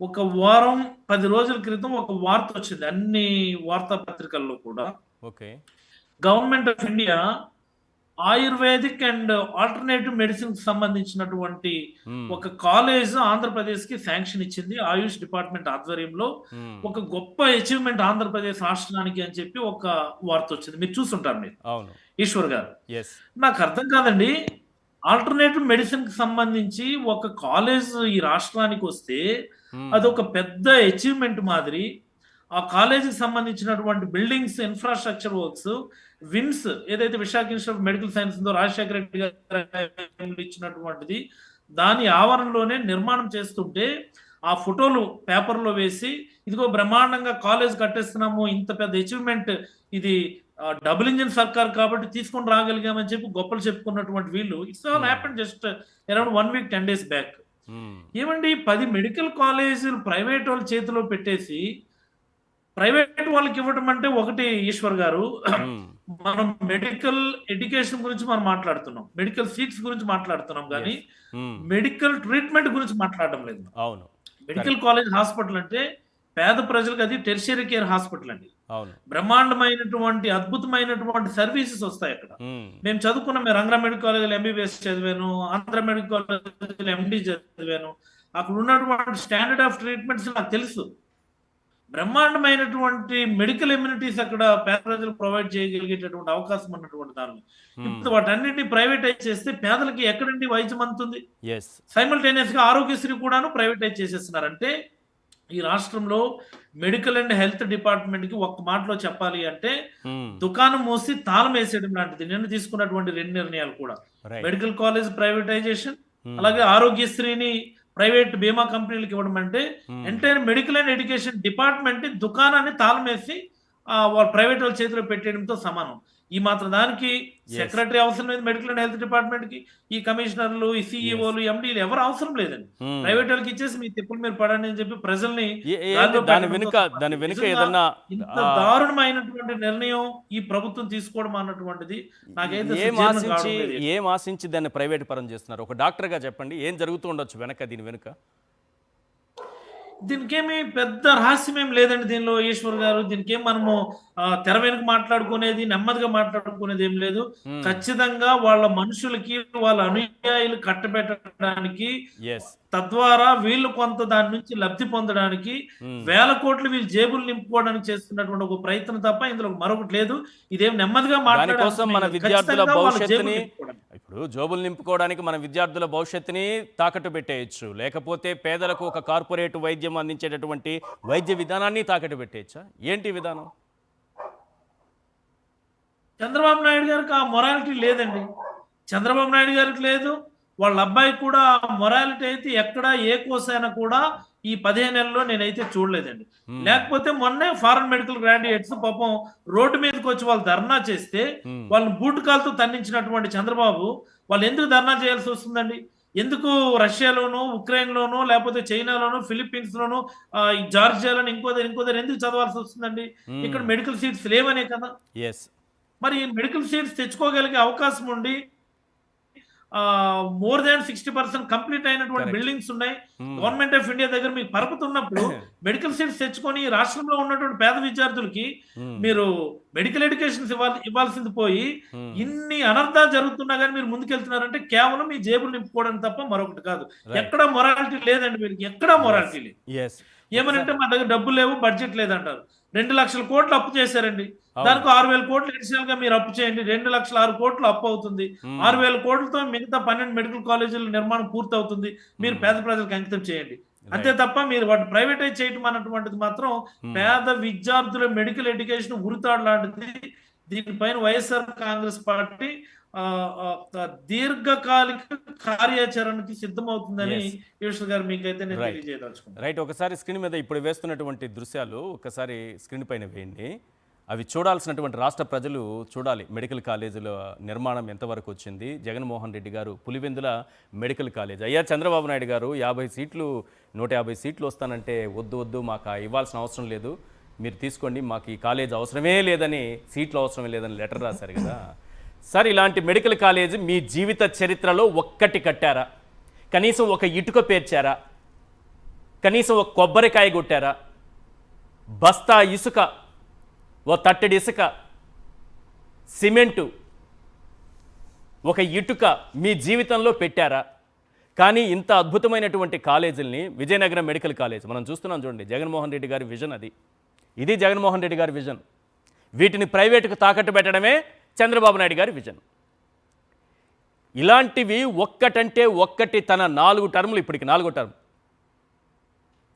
ఒక వారం 10 రోజుల క్రితం ఒక వార్త వచ్చింది అన్ని వార్తాపత్రికల్లో కూడా. Okay, government of India ayurvedic and alternative medicine కి సంబంధించినటువంటి ఒక కాలేజ్ ఆంధ్రప్రదేశ్ కి శాంక్షన్ ఇచ్చింది ఆయుష్ డిపార్ట్మెంట్ ఆధ్వర్యంలో. ఒక గొప్ప అచీవ్మెంట్ ఆంధ్రప్రదేశ్ రాష్ట్రానికి అని చెప్పి ఒక వార్త వచ్చింది. మీరు చూసుంటారు మీరు, అవును ఈశ్వర్ గారు. ఎస్, నాకు అర్థం కాదండి, ఆల్టర్నేటివ్ మెడిసిన్ కి సంబంధించి ఒక కాలేజ్ ఈ రాష్ట్రానికి వస్తే అదొక పెద్ద అచీవ్మెంట్ మాదిరి. ఆ కాలేజీకి సంబంధించినటువంటి బిల్డింగ్స్, ఇన్ఫ్రాస్ట్రక్చర్ వర్క్స్, విన్స్ ఏదైతే Visakha institute of medical science ఉందో రాజశేఖర రెడ్డి గారు ఇచ్చినటువంటిది, దాని ఆవరణలోనే నిర్మాణం చేస్తుంటే ఆ ఫోటోలు పేపర్లో వేసి ఇదిగో బ్రహ్మాండంగా కాలేజ్ కట్టేస్తున్నాము, ఇంత పెద్ద అచీవ్మెంట్ ఇది, డబుల్ ఇంజిన్ సర్కార్ కాబట్టి తీసుకొని రాగలిగామని చెప్పి గొప్పలు చెప్పుకున్నటువంటి వీళ్ళు, it's all happen just around 1 week 10 days back. ఏమండి, 10 మెడికల్ కాలేజీలు ప్రైవేట్ వాళ్ళ చేతిలో పెట్టేసి ప్రైవేట్ వాళ్ళకి ఇవ్వడం అంటే ఒకటి, ఈశ్వర్ గారు, మనం మెడికల్ ఎడ్యుకేషన్ గురించి మనం మాట్లాడుతున్నాం, మెడికల్ సీట్స్ గురించి మాట్లాడుతున్నాం, కానీ మెడికల్ ట్రీట్మెంట్ గురించి మాట్లాడడం లేదు. అవును, మెడికల్ కాలేజ్ హాస్పిటల్ అంటే పేద ప్రజలకు అది టెర్షియరీ కేర్ హాస్పిటల్ అండి. అవును, బ్రహ్మాండమైనటువంటి అద్భుతమైనటువంటి సర్వీసెస్ వస్తాయి అక్కడ. మేము చదువుకున్నాం, మేము రంగా మెడికల్ కాలేజ్ ఎంబీబీఎస్ చదివాను, ఆంధ్ర మెడికల్ కాలేజ్ ఎండి చదివాను. అక్కడ ఉన్నటువంటి స్టాండర్డ్ ఆఫ్ ట్రీట్మెంట్స్ నాకు తెలుసు. బ్రహ్మాండమైనటువంటి మెడికల్ ఎమ్యూనిటీస్ అక్కడ పేద ప్రజలు ప్రొవైడ్ చేయగలిగేటటువంటి అవకాశం ఉన్నటువంటి దానిలో ఇప్పుడు వాటన్నిటిని ప్రైవేటైజ్ చేస్తే పేదలకి ఎక్కడండి వైద్యం అందుతుంది? సైమల్టేనియస్ గా ఆరోగ్యశ్రీ కూడాను ప్రైవేటైజ్ చేసేస్తున్నారంటే ఈ రాష్ట్రంలో మెడికల్ అండ్ హెల్త్ డిపార్ట్మెంట్ కి ఒక్క మాటలో చెప్పాలి అంటే దుకాణం మూసి తాళం వేసేయడం లాంటిది. నిన్న తీసుకున్నటువంటి 2 నిర్ణయాలు కూడా, మెడికల్ కాలేజ్ ప్రైవేటైజేషన్, అలాగే ఆరోగ్యశ్రీని ప్రైవేట్ బీమా కంపెనీలకు ఇవ్వడం అంటే entire medical and education department దుకాణాన్ని తాళం వేసి వాళ్ళ ప్రైవేట్ వాళ్ళ చేతిలో పెట్టేయడంతో సమానం. ఈ మాత్రం దానికి సెక్రటరీ అవసరం లేదు మెడికల్ అండ్ హెల్త్ డిపార్ట్మెంట్ కి, ఈ కమిషనర్లు, ఈ సిఇఓలు, ఎండీలు ఎవరు అవసరం లేదండి. ప్రైవేట్ వాళ్ళకి ఇచ్చేసి మీ తిప్పులు మీరు పడండి అని చెప్పి ప్రజల్ని ఇంత దారుణమైనటువంటి నిర్ణయం ఈ ప్రభుత్వం తీసుకోవడం అన్నటువంటిది నాకైతే ఏం ఆశించి దాన్ని ప్రైవేట్ పరం చేస్తున్నారు? ఒక డాక్టర్ గా చెప్పండి, ఏం జరుగుతూ ఉండొచ్చు వెనక, దీని వెనుక? దీనికేమి పెద్ద రహస్యం ఏం లేదండి దీనిలో, ఈశ్వర్ గారు. దీనికేం మనము తెర వెనుక మాట్లాడుకునేది, నెమ్మదిగా మాట్లాడుకునేది ఏం లేదు. ఖచ్చితంగా వాళ్ళ మనుషులకి, వాళ్ళ అనుయాయులు కట్టబెట్టడానికి, తద్వారా వీళ్ళు కొంత దాని నుంచి లబ్ధి పొందడానికి, వేల కోట్లు వీళ్ళు జేబులు నింపుకోవడానికి చేస్తున్నటువంటి ఒక ప్రయత్నం తప్ప ఇందులో మరొకటి లేదు. ఇదేం నెమ్మదిగా మాట్లాడడం మన విద్యార్థుల భవిష్యత్తుని, ఇప్పుడు జోబులు నింపుకోవడానికి మన విద్యార్థుల భవిష్యత్తుని తాకట్టు పెట్టేయచ్చు, లేకపోతే పేదలకు ఒక కార్పొరేట్ వైద్యం అందించేటటువంటి వైద్య విధానాన్ని తాకట్టు పెట్టేయచ్చా? ఏంటి విధానం? చంద్రబాబు నాయుడు గారికి ఆ మొరాలిటీ లేదండి. చంద్రబాబు నాయుడు గారికి లేదు, వాళ్ళ అబ్బాయి కూడా మొరాలిటీ అయితే ఎక్కడా ఏ కోసైనా కూడా ఈ 15 నెలల్లో నేనైతే చూడలేదండి. లేకపోతే మొన్నే ఫారెన్ మెడికల్ గ్రాడ్యుయేట్స్ పాపం రోడ్డు మీదకి వచ్చి వాళ్ళు ధర్నా చేస్తే వాళ్ళని బూటు కాలుతో తన్నించినటువంటి చంద్రబాబు వాళ్ళు ఎందుకు ధర్నా చేయాల్సి వస్తుందండి? ఎందుకు ఉక్రెయిన్ లోనో లేకపోతే చైనాలోనో ఫిలిప్పీన్స్ లోనో జార్జియాలోనో ఇంకోదారు ఎందుకు చదవాల్సి వస్తుందండి? ఇక్కడ మెడికల్ సీట్స్ లేవనే కదా. మరి మెడికల్ సీట్స్ తెచ్చుకోగలిగే అవకాశం ఉండి మోర్ దాన్ 60% కంప్లీట్ అయినటువంటి బిల్డింగ్స్ ఉన్నాయి. గవర్నమెంట్ ఆఫ్ ఇండియా దగ్గర మీకు పరపతున్నప్పుడు మెడికల్ సీట్స్ తెచ్చుకొని రాష్ట్రంలో ఉన్నటువంటి పేద విద్యార్థులకి మీరు మెడికల్ ఎడ్యుకేషన్ ఇవ్వాల్సింది పోయి ఇన్ని అనర్థాలు జరుగుతున్నా కానీ మీరు ముందుకెళ్తున్నారంటే కేవలం మీ జేబులు నింపుకోవడం తప్ప మరొకటి కాదు. ఎక్కడా మొరాలిటీ లేదండి వీరికి, ఎక్కడా మొరాలిటీ లేదు. ఏమనంటే మా దగ్గర డబ్బులు లేవు, బడ్జెట్ లేదంటారు. 2 లక్షల కోట్లు అప్పు చేశారండి, దానికి 6,000 కోట్లు అడిషనల్ గా మీరు అప్పు చేయండి, 2,06,000 కోట్లు అప్పు అవుతుంది. 6,000 కోట్లతో మిగతా 12 మెడికల్ కాలేజీల నిర్మాణం పూర్తి అవుతుంది. మీరు పేద ప్రజలకు అంకితం చేయండి, అంతే తప్ప మీరు వాటి ప్రైవేటైజ్ చేయడం అన్నటువంటిది మాత్రం పేద విద్యార్థుల మెడికల్ ఎడ్యుకేషన్ ఉరితాడు లాంటిది. దీనిపైన వైఎస్ఆర్ కాంగ్రెస్ పార్టీ దీర్ఘకాలిక కార్యాచరణకి సిద్ధమవుతుందని ఈశ్వర్ గారు మీకైతే నేను తెలియజేయదలుచుకున్నాను. రైట్, ఒకసారి స్క్రీన్ మీద ఇప్పుడు వేస్తున్నటువంటి దృశ్యాలు ఒకసారి స్క్రీన్ పైన వేయండి. అవి చూడాల్సినటువంటి రాష్ట్ర ప్రజలు చూడాలి. మెడికల్ కాలేజీల నిర్మాణం ఎంతవరకు వచ్చింది. జగన్మోహన్ రెడ్డి గారు పులివెందుల మెడికల్ కాలేజ్. అయ్యా చంద్రబాబు నాయుడు గారు 50 సీట్లు 150 సీట్లు వస్తానంటే వద్దు మాకు ఇవ్వాల్సిన అవసరం లేదు, మీరు తీసుకోండి, మాకు ఈ కాలేజ్ అవసరమే లేదని, సీట్లు అవసరమే లేదని లెటర్ రాశారు కదా సార్. ఇలాంటి మెడికల్ కాలేజ్ మీ జీవిత చరిత్రలో ఒక్కటి కట్టారా? కనీసం ఒక ఇటుక పేర్చారా? కనీసం ఒక కొబ్బరికాయ కొట్టారా? బస్తా ఇసుక, ఓ తట్టెడి ఇసుక, సిమెంటు, ఒక ఇటుక మీ జీవితంలో పెట్టారా? కానీ ఇంత అద్భుతమైనటువంటి కాలేజీల్ని, విజయనగరం మెడికల్ కాలేజ్ మనం చూస్తున్నాం చూడండి, జగన్మోహన్ రెడ్డి గారి విజన్ అది. ఇది జగన్మోహన్ రెడ్డి గారి విజన్. వీటిని ప్రైవేటుకు తాకట్టు పెట్టడమే చంద్రబాబు నాయుడు గారి విజన్. ఇలాంటివి ఒక్కటంటే ఒక్కటి తన 4 టర్ములు, ఇప్పటికి 4వ టర్మ్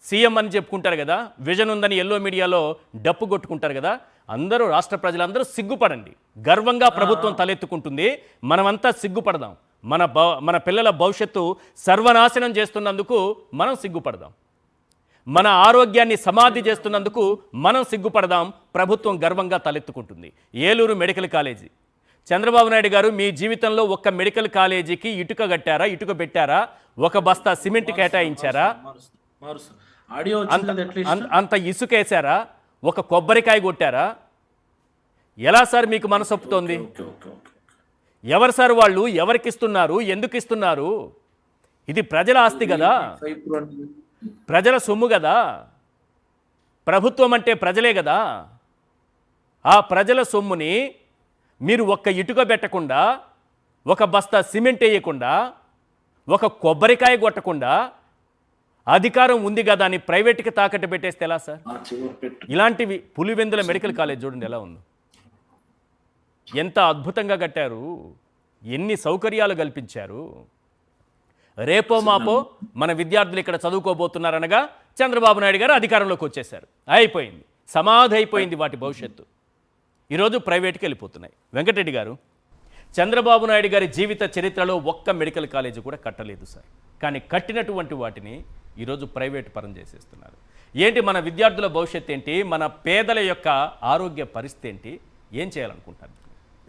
సీఎం అని చెప్పుకుంటారు కదా, విజన్ ఉందని ఎల్లో మీడియాలో డప్పు కొట్టుకుంటారు కదా. అందరూ, రాష్ట్ర ప్రజలందరూ సిగ్గుపడండి. గర్వంగా ప్రభుత్వం తలెత్తుకుంటుంది. మనమంతా సిగ్గుపడదాం. మన పిల్లల భవిష్యత్తు సర్వనాశనం చేస్తున్నందుకు మనం సిగ్గుపడదాం. మన ఆరోగ్యాన్ని సమాధి చేస్తున్నందుకు మనం సిగ్గుపడదాం. ప్రభుత్వం గర్వంగా తలెత్తుకుంటుంది. Eluru medical college. చంద్రబాబు నాయుడు గారు మీ జీవితంలో ఒక్క మెడికల్ కాలేజీకి ఇటుక కట్టారా? ఇటుక పెట్టారా? ఒక బస్తా సిమెంట్ కేటాయించారా? అంత ఇసుకేసారా? ఒక కొబ్బరికాయ కొట్టారా? ఎలా సార్ మీకు మనసు ఒప్పుతోంది? ఎవరు సార్ వాళ్ళు? ఎవరికి ఇస్తున్నారు? ఎందుకు ఇస్తున్నారు? ఇది ప్రజల ఆస్తి కదా, ప్రజల సొమ్ము కదా, ప్రభుత్వం అంటే ప్రజలే కదా. ఆ ప్రజల సొమ్ముని మీరు ఒక్క ఇటుక పెట్టకుండా, ఒక బస్తా సిమెంట్ వేయకుండా, ఒక కొబ్బరికాయ కొట్టకుండా, అధికారం ఉంది కదా అని ప్రైవేట్కి తాకట్టు పెట్టేస్తే ఎలా సార్? ఇలాంటివి పులివెందుల మెడికల్ కాలేజ్ చూడండి ఎలా ఉందో, ఎంత అద్భుతంగా కట్టారు, ఎన్ని సౌకర్యాలు కల్పించారు. రేపో మాపో మన విద్యార్థులు ఇక్కడ చదువుకోబోతున్నారనగా చంద్రబాబు నాయుడు గారు అధికారంలోకి వచ్చేశారు. అయిపోయింది, సమాధి అయిపోయింది వాటి భవిష్యత్తు. ఈరోజు ప్రైవేట్కి వెళ్ళిపోతున్నాయి. వెంకటరెడ్డి గారు, చంద్రబాబు నాయుడు గారి జీవిత చరిత్రలో ఒక్క మెడికల్ కాలేజీ కూడా కట్టలేదు సార్. కానీ కట్టినటువంటి వాటిని ఈరోజు ప్రైవేట్ పరం చేసేస్తున్నారు. ఏంటి మన విద్యార్థుల భవిష్యత్తు ఏంటి? మన పేదల యొక్క ఆరోగ్య పరిస్థితి ఏంటి? ఏం చేయాలనుకుంటారు?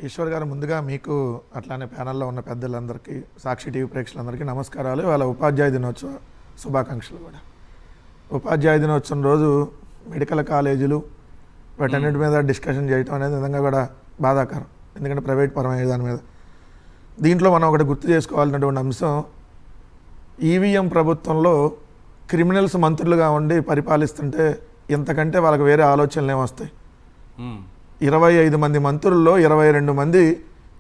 ఈశ్వర్ గారు, ముందుగా మీకు అట్లానే ప్యానల్లో ఉన్న పెద్దలందరికీ, సాక్షి టీవీ ప్రేక్షకులందరికీ నమస్కారాలు. వాళ్ళ ఉపాధ్యాయ దినోత్సవ శుభాకాంక్షలు కూడా. ఉపాధ్యాయ దినోత్సవం రోజు మెడికల్ కాలేజీలు వాటన్నిటి మీద డిస్కషన్ చేయటం అనేది నిజంగా కూడా బాధాకరం. ఎందుకంటే ప్రైవేట్ పరమైన దాని మీద. దీంట్లో మనం ఒకటి గుర్తు చేసుకోవాల్సినటువంటి అంశం, ఈవీఎం ప్రభుత్వంలో క్రిమినల్స్ మంత్రులుగా ఉండి పరిపాలిస్తుంటే ఇంతకంటే వాళ్ళకి వేరే ఆలోచనలు ఏమొస్తాయి? 25 మంది మంత్రుల్లో 22 మంది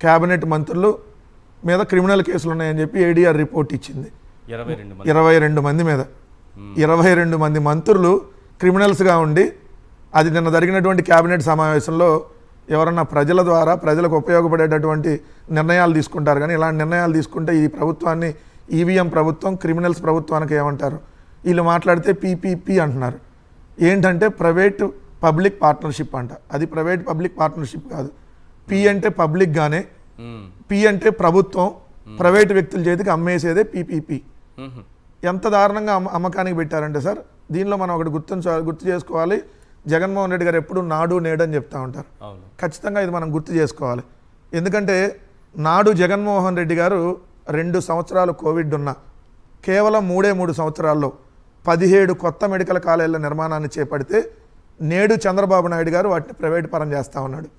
క్యాబినెట్ మంత్రులు మీద క్రిమినల్ కేసులు ఉన్నాయని చెప్పి ఏడీఆర్ రిపోర్ట్ ఇచ్చింది. 22 మంది మీద 22 మంది మంత్రులు క్రిమినల్స్గా ఉండి, అది నిన్న జరిగినటువంటి క్యాబినెట్ సమావేశంలో ఎవరన్నా ప్రజల ద్వారా ప్రజలకు ఉపయోగపడేటటువంటి నిర్ణయాలు తీసుకుంటారు. కానీ ఇలాంటి నిర్ణయాలు తీసుకుంటే ఈ ప్రభుత్వాన్ని, ఈవీఎం ప్రభుత్వం క్రిమినల్స్ ప్రభుత్వానికి ఏమంటారు? వీళ్ళు మాట్లాడితే పీపీపీ అంటున్నారు. ఏంటంటే ప్రైవేట్ పబ్లిక్ పార్ట్నర్షిప్ అంట. అది ప్రైవేట్ పబ్లిక్ పార్ట్నర్షిప్ కాదు. పి అంటే పబ్లిక్ గానే, పి అంటే ప్రభుత్వం ప్రైవేట్ వ్యక్తుల చేతికి అమ్మేసేదే పీపీపీ. ఎంత దారుణంగా అమ్మకానికి పెట్టారంటే సార్, దీనిలో మనం ఒకటి గుర్తు చేసుకోవాలి. జగన్మోహన్ రెడ్డి గారు ఎప్పుడు నాడు నేడు అని చెప్తా ఉంటారు. ఖచ్చితంగా ఇది మనం గుర్తు చేసుకోవాలి. ఎందుకంటే నాడు జగన్మోహన్ రెడ్డి గారు 2 సంవత్సరాలు కోవిడ్ ఉన్న కేవలం 3 సంవత్సరాల్లో 17 కొత్త మెడికల్ కాలేజీల నిర్మాణాన్ని చేపడితే, నేడు చంద్రబాబు నాయుడు గారు వాటిని ప్రైవేట్ పరం చేస్తూ ఉన్నాడు.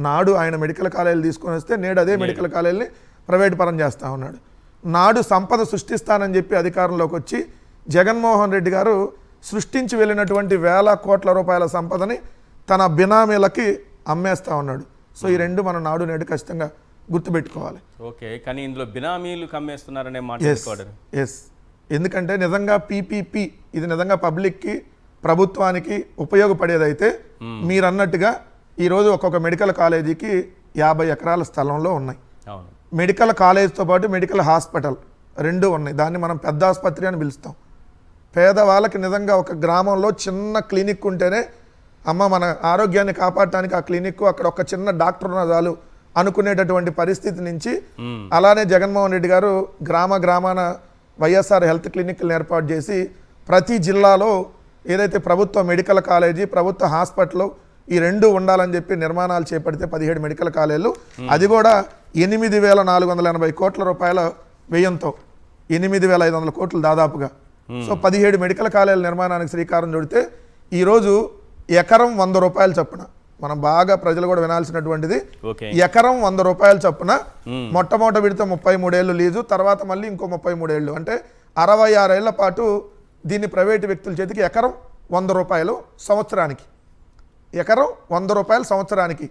నాడు ఆయన మెడికల్ కాలేజీలు తీసుకొని వస్తే నేడు అదే మెడికల్ కాలేజీని ప్రైవేట్ పరం చేస్తూ ఉన్నాడు. నాడు సంపద సృష్టిస్తానని చెప్పి అధికారంలోకి వచ్చి జగన్మోహన్ రెడ్డి గారు సృష్టించి వెళ్ళినటువంటి వేల కోట్ల రూపాయల సంపదని తన బినామీలకి అమ్మేస్తూ ఉన్నాడు. సో ఈ రెండు మనం నాడు నేడు ఖచ్చితంగా గుర్తుపెట్టుకోవాలి. ఓకే, కానీ ఇందులో బినామీలు కమ్మేస్తున్నారనే మాట. ఎస్, ఎందుకంటే నిజంగా పీపీపీ ఇది నిజంగా పబ్లిక్కి, ప్రభుత్వానికి ఉపయోగపడేదైతే మీరు అన్నట్టుగా ఈరోజు ఒక్కొక్క మెడికల్ కాలేజీకి 50 ఎకరాల స్థలంలో ఉన్నాయి. మెడికల్ కాలేజ్తో పాటు మెడికల్ హాస్పిటల్ 2 ఉన్నాయి. దాన్ని మనం పెద్ద ఆసుపత్రి అని పిలుస్తాం. పేదవాళ్ళకి నిజంగా ఒక గ్రామంలో చిన్న క్లినిక్ ఉంటేనే అమ్మ మన ఆరోగ్యాన్ని కాపాడటానికి ఆ క్లినిక్, అక్కడ ఒక చిన్న డాక్టర్ ఉన్న చాలు అనుకునేటటువంటి పరిస్థితి నుంచి, అలానే జగన్మోహన్ రెడ్డి గారు గ్రామాన వైఎస్ఆర్ హెల్త్ క్లినిక్లను ఏర్పాటు చేసి ప్రతి జిల్లాలో ఏదైతే ప్రభుత్వ మెడికల్ కాలేజీ, ప్రభుత్వ హాస్పిటల్ ఈ రెండు ఉండాలని చెప్పి నిర్మాణాలు చేపడితే 17 మెడికల్ కాలేజీలు, అది కూడా 8,480 కోట్ల రూపాయల వ్యయంతో 8,500 కోట్లు దాదాపుగా. సో 17 మెడికల్ కాలేజీల నిర్మాణానికి శ్రీకారం చుడితే ఈరోజు ఎకరం 100 రూపాయలు చొప్పున, మనం బాగా ప్రజలు కూడా వినాల్సినటువంటిది, ఎకరం 100 రూపాయలు చొప్పున మొట్టమొదటి విడత 33 ఏళ్ళు లీజు, తర్వాత మళ్ళీ ఇంకో 33 ఏళ్ళు, అంటే 66 ఏళ్ల పాటు దీన్ని ప్రైవేటు వ్యక్తుల చేతికి ఎకరం 100 రూపాయలు సంవత్సరానికి, ఎకరం 100 రూపాయలు సంవత్సరానికి.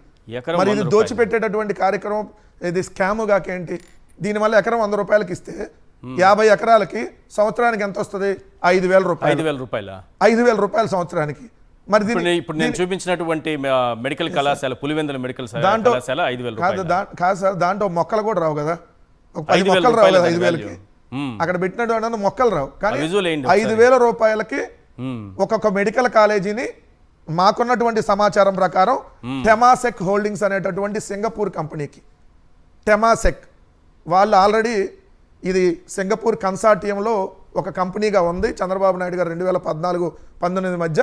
మరి ఇది దోచిపెట్టేటటువంటి కార్యక్రమం, ఇది స్కాము గాకేంటి? దీనివల్ల ఎకరం 100 రూపాయలకి ఇస్తే 50 ఎకరాలకి సంవత్సరానికి ఎంత వస్తుంది? 5,000 రూపాయలు. 5,000 రూపాయలు సంవత్సరానికి. మరి ఇప్పుడు నేను చూపించినటువంటి మెడికల్ కళాశాల పులివెందుల మెడికల్ కళాశాల 5,000 కాదు సార్, దాంట్లో మొక్కలు కూడా రావు కదా, ఒక 10 మొక్కలు రావు కదా 5,000కి. అక్కడ పెట్టినటువంటి మొక్కలు రావు, కానీ 5,000 రూపాయలకి ఒక్కొక్క మెడికల్ కాలేజీని మాకున్నటువంటి సమాచారం ప్రకారం టెమాసెక్ హోల్డింగ్స్ అనేటటువంటి సింగపూర్ కంపెనీకి, టెమాసెక్ వాళ్ళు ఆల్రెడీ ఇది సింగపూర్ కన్సార్టియంలో ఒక కంపెనీగా ఉంది. చంద్రబాబు నాయుడు గారు 2014-19 మధ్య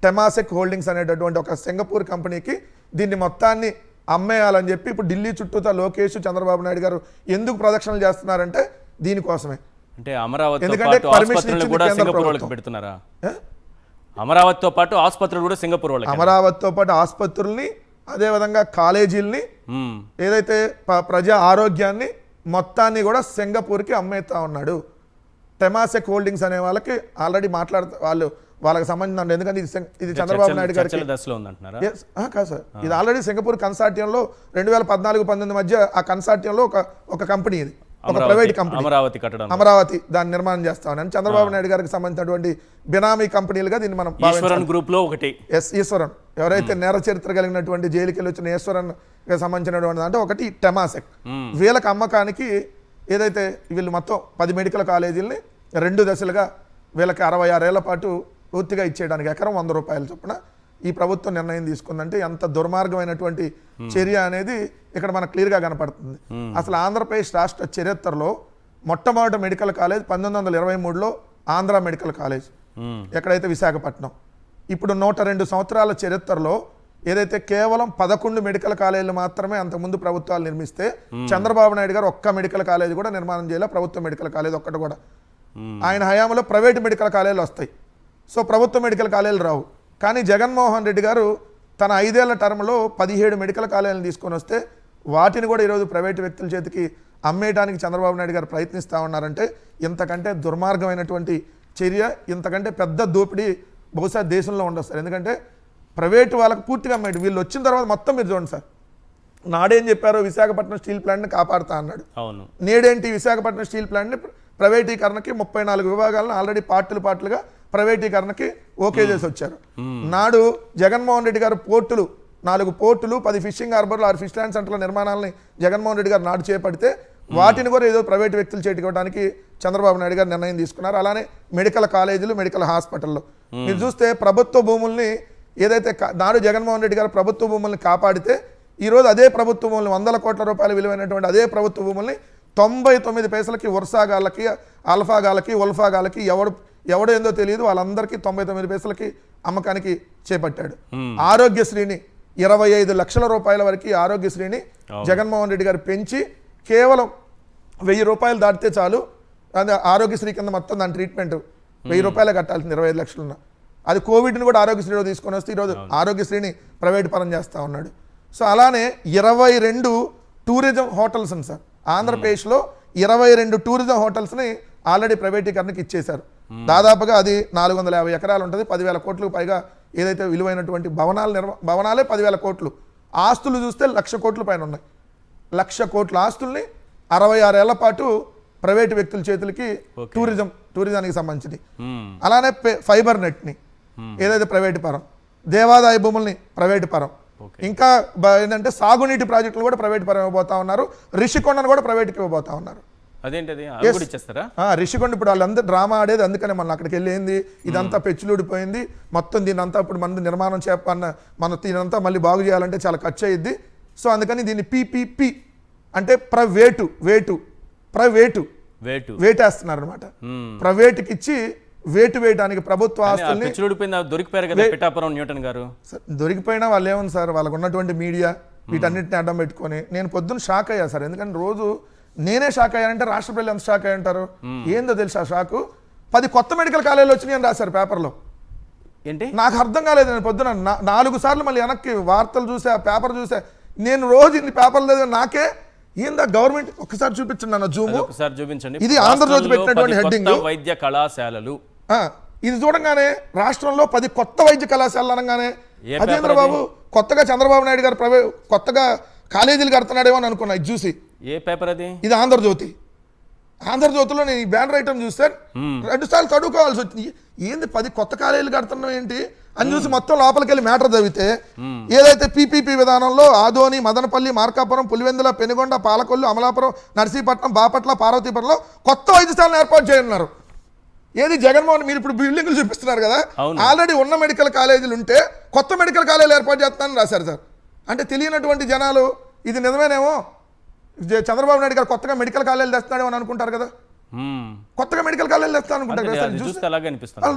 టెమాసెక్ హోల్డింగ్స్ అనేటటువంటి ఒక సింగపూర్ కంపెనీకి దీన్ని మొత్తాన్ని అమ్మేయాలని చెప్పి ఇప్పుడు ఢిల్లీ చుట్టూతా లోకేష్ చంద్రబాబు నాయుడు గారు ఎందుకు ప్రదక్షిణలు చేస్తున్నారంటే దీనికోసమే. అంటే అమరావతితో పాటు ఆసుపత్రులు కూడా సింగపూర్ వాళ్ళకి, అమరావతితో పాటు ఆసుపత్రుల్ని, అదేవిధంగా కాలేజీల్ని, ఏదైతే ప్రజా ఆరోగ్యాన్ని మొత్తాన్ని కూడా సింగపూర్కి అమ్మేస్తా ఉన్నాడు. టెమాసెక్ హోల్డింగ్స్ అనే వాళ్ళకి ఆల్రెడీ వాళ్ళకి సంబంధించిన, ఎందుకంటే ఇది చంద్రబాబు నాయుడు గారికి దశలో ఉందంటున్నారా? కాదు సార్, ఇది ఆల్రెడీ సింగపూర్ కన్సార్టియంలో 2014-19 మధ్య ఆ కన్సార్టియంలో ఒక కంపెనీ, ఇది ఒక ప్రైవేట్ కంపెనీ అమరావతి దాన్ని నిర్మాణం చేస్తా ఉన్నాను. చంద్రబాబు నాయుడు గారికి సంబంధించినటువంటి బినామీ కంపెనీలుగా దీన్ని మనం ఈశ్వరన్ గ్రూప్ లో ఒకటి. ఈశ్వరన్ ఎవరైతే నేర చరిత్ర కలిగినటువంటి జైలుకి వెళ్ళి వచ్చిన ఈశ్వరన్ సంబంధించినటువంటి అంటే ఒకటి టెమాసెక్. వీళ్ళకి అమ్మకానికి ఏదైతే వీళ్ళు మొత్తం 10 మెడికల్ కాలేజీలని 2 దశలుగా వీళ్ళకి 66 ఏళ్ల పాటు పూర్తిగా ఇచ్చేయడానికి ఎకరం 100 రూపాయల చొప్పున ఈ ప్రభుత్వం నిర్ణయం తీసుకుందంటే ఎంత దుర్మార్గమైనటువంటి చర్య అనేది ఇక్కడ మనకు క్లియర్గా కనపడుతుంది. అసలు ఆంధ్రప్రదేశ్ రాష్ట్ర చరిత్రలో మొట్టమొదటి మెడికల్ కాలేజ్ 1923లో ఆంధ్ర మెడికల్ కాలేజ్, ఎక్కడైతే విశాఖపట్నం. ఇప్పుడు 102 సంవత్సరాల చరిత్రలో ఏదైతే కేవలం 11 మెడికల్ కాలేజీలు మాత్రమే అంతకుముందు ప్రభుత్వాలు నిర్మిస్తే చంద్రబాబు నాయుడు గారు ఒక్క మెడికల్ కాలేజ్ కూడా నిర్మాణం చేయాలి, ప్రభుత్వ మెడికల్ కాలేజ్ ఒక్కటి కూడా. ఆయన హయాంలో ప్రైవేట్ మెడికల్ కాలేజీలు వస్తాయి, సో ప్రభుత్వ మెడికల్ కాలేజీలు రావు. కానీ జగన్మోహన్ రెడ్డి గారు తన 5 ఏళ్ల టర్మ్లో 17 మెడికల్ కాలేజీలను తీసుకొని వస్తే వాటిని కూడా ఈరోజు ప్రైవేటు వ్యక్తుల చేతికి అమ్మేయడానికి చంద్రబాబు నాయుడు గారు ప్రయత్నిస్తూ ఉన్నారంటే ఇంతకంటే దుర్మార్గమైనటువంటి చర్య, ఇంతకంటే పెద్ద దోపిడీ బహుశా దేశంలో ఉండదు సార్. ఎందుకంటే ప్రైవేటు వాళ్ళకి పూర్తిగా అమ్మేది, వీళ్ళు వచ్చిన తర్వాత మొత్తం మీరు చూడండి సార్. నాడేం చెప్పారో విశాఖపట్నం స్టీల్ ప్లాంట్ని కాపాడుతా అన్నాడు, నేడేంటి విశాఖపట్నం స్టీల్ ప్లాంట్ని ప్రైవేటీకరణకి 34 విభాగాలను ఆల్రెడీ పార్టీలుగా ప్రైవేటీకరణకి ఓకే చేసి వచ్చారు. నాడు జగన్మోహన్ రెడ్డి గారు 4 పోర్టులు 10 ఫిషింగ్ హార్బర్లు 6 ఫిష్ ల్యాండ్ సెంటర్ల నిర్మాణాలని జగన్మోహన్ రెడ్డి గారు నాడు చేపడితే వాటిని కూడా ఏదో ప్రైవేట్ వ్యక్తులు చేటుకోవడానికి చంద్రబాబు నాయుడు గారు నిర్ణయం తీసుకున్నారు. అలానే మెడికల్ కాలేజీలు, మెడికల్ హాస్పిటల్లో మీరు చూస్తే ప్రభుత్వ భూముల్ని ఏదైతే నాడు జగన్మోహన్ రెడ్డి గారు ప్రభుత్వ భూముల్ని కాపాడితే ఈరోజు అదే ప్రభుత్వ భూముల్ని 100 కోట్ల రూపాయల విలువైనటువంటి అదే ప్రభుత్వ భూముల్ని 99 పైసలకి వర్షాగాళ్ళకి, అల్ఫాగాళ్ళకి, ఉల్ఫాగాళ్ళకి ఎవడో ఏందో తెలియదు వాళ్ళందరికీ 99 పైసలకి అమ్మకానికి చేపట్టాడు. ఆరోగ్యశ్రీని 25 లక్షల రూపాయల వరకు ఆరోగ్యశ్రీని జగన్మోహన్ రెడ్డి గారు పెంచి కేవలం 1000 రూపాయలు దాటితే చాలు, అది ఆరోగ్యశ్రీ కింద మొత్తం దాని ట్రీట్మెంట్ 1000 రూపాయలు కట్టాల్సింది 25 లక్షలున్న. అది కోవిడ్ని కూడా ఆరోగ్యశ్రీలో తీసుకొని వస్తే ఈరోజు ఆరోగ్యశ్రీని ప్రైవేట్ పరం చేస్తూ ఉన్నాడు. సో అలానే 22 టూరిజం హోటల్స్ ఉంది సార్ ఆంధ్రప్రదేశ్లో, 22 టూరిజం హోటల్స్ని ఆల్రెడీ ప్రైవేటీకరణకి ఇచ్చేశారు. దాదాపుగా అది 450 ఎకరాలు ఉంటుంది, 10,000 కోట్లకు పైగా ఏదైతే విలువైనటువంటి భవనాలే 10,000 కోట్లు. ఆస్తులు చూస్తే 1,00,000 కోట్ల పైన ఉన్నాయి. 1,00,000 కోట్ల ఆస్తుల్ని 66 ఏళ్ల పాటు ప్రైవేటు వ్యక్తుల చేతులకి టూరిజానికి సంబంధించి, అలానే ఫైబర్ నెట్ని ఏదైతే ప్రైవేటు పరం, దేవాదాయ భూముల్ని ప్రైవేటు పరం, ఇంకా ఏంటంటే సాగునీటి ప్రాజెక్టులు కూడా ప్రైవేట్ పరం ఇవ్వబోతా ఉన్నారు, రిషికొండను కూడా ప్రైవేట్కి ఇవ్వబోతా ఉన్నారు. రిషికొండ ఇప్పుడు వాళ్ళందరూ డ్రామా ఆడేది అందుకనే మన అక్కడికి వెళ్ళింది, ఇదంతా పెచ్చులుడిపోయింది మొత్తం, దీనంతా ఇప్పుడు మన నిర్మాణం మన దీనంతా మళ్ళీ బాగు చేయాలంటే చాలా ఖర్చు అయ్యిద్ది. సో అందుకని దీన్ని పిపిపి అంటే వేటేస్తున్నారు అనమాట. ప్రైవేట్కి ఇచ్చి వేటు వేయడానికి ప్రభుత్వ ఆస్తుల్ని పిచ్చుడిపోయింది దొరికిపోయారు కదా పిఠాపురం న్యూటన్ గారు. సార్, దొరికిపోయినా వాళ్ళు ఏముంది సార్, వాళ్ళకు ఉన్నటువంటి మీడియా వీటన్నిటిని అడ్డం పెట్టుకొని నేను పొద్దున్న షాక్ అయ్యా సార్. ఎందుకంటే రోజు నేనే షాక్ అయ్యానంటే రాష్ట్ర ప్రజలు ఎంత షాక్ అయ్యంటారు. ఏందో తెలుసా షాకు, 10 కొత్త మెడికల్ కాలేజీలు వచ్చినాయి అని రాశారు పేపర్లో. ఏంటి నాకు అర్థం కాలేదు. నేను పొద్దున 4 సార్లు మళ్ళీ వెనక్కి వార్తలు చూసా, పేపర్ చూసా. నేను రోజు ఇన్ని పేపర్లు లేదు నాకే ఏందా గవర్నమెంట్ ఒక్కసారి చూపించండి అన్న జూమ్. ఒకసారి చూపించండి. ఇది ఆంధ్రజ్యోతి పెట్టినటువంటి రాష్ట్రంలో 10 హెడ్డింగ్. కొత్త వైద్య కళాశాలలు. ఇది చూడంగానే రాష్ట్రంలో 10 కొత్త వైద్య కళాశాలలు అనగానే ఏ అదేంద్ర పేపర్ బాబు కొత్తగా చంద్రబాబు నాయుడు గారు కొత్తగా కాలేజీలు కడుతున్నాడేమో అని అనుకున్నా. ఇది చూసి ఏ పేపర్ అది? ఇది ఆంధ్రజ్యోతి. ఆంధ్రజ్యోతిలో నేను ఈ బ్యానర్ ఐటమ్ చూస్తాను 2 సార్లు చదువుకోవాల్సి వచ్చింది. ఏంది 10 కొత్త కాలేజీలు కడుతున్నాం ఏంటి అని చూసి మొత్తం లోపలికి వెళ్ళి మ్యాటర్ చదివితే ఏదైతే పీపీపీ విధానంలో ఆదోని, మదనపల్లి, మార్కాపురం, పులివెందుల, పెనుగొండ, పాలకొల్లు, అమలాపురం, నర్సీపట్నం, బాపట్ల, పార్వతీపురంలో కొత్త వైద్యశాలను ఏర్పాటు చేయనున్నారు. ఏది జగన్మోహన్ మీరు ఇప్పుడు బిల్డింగ్లు చూపిస్తున్నారు కదా, ఆల్రెడీ ఉన్న మెడికల్ కాలేజీలు ఉంటే కొత్త మెడికల్ కాలేజీలు ఏర్పాటు చేస్తానని రాశారు సార్. అంటే తెలియనటువంటి జనాలు ఇది నిజమేనేమో, చంద్రబాబు నాయుడు గారు కొత్తగా మెడికల్ కాలేజీలు తెస్తున్నాడేమో అని అనుకుంటారు కదా. కొత్తగా మెడికల్ కాలేజీలు తెస్తాను అనుకుంటారు కదా.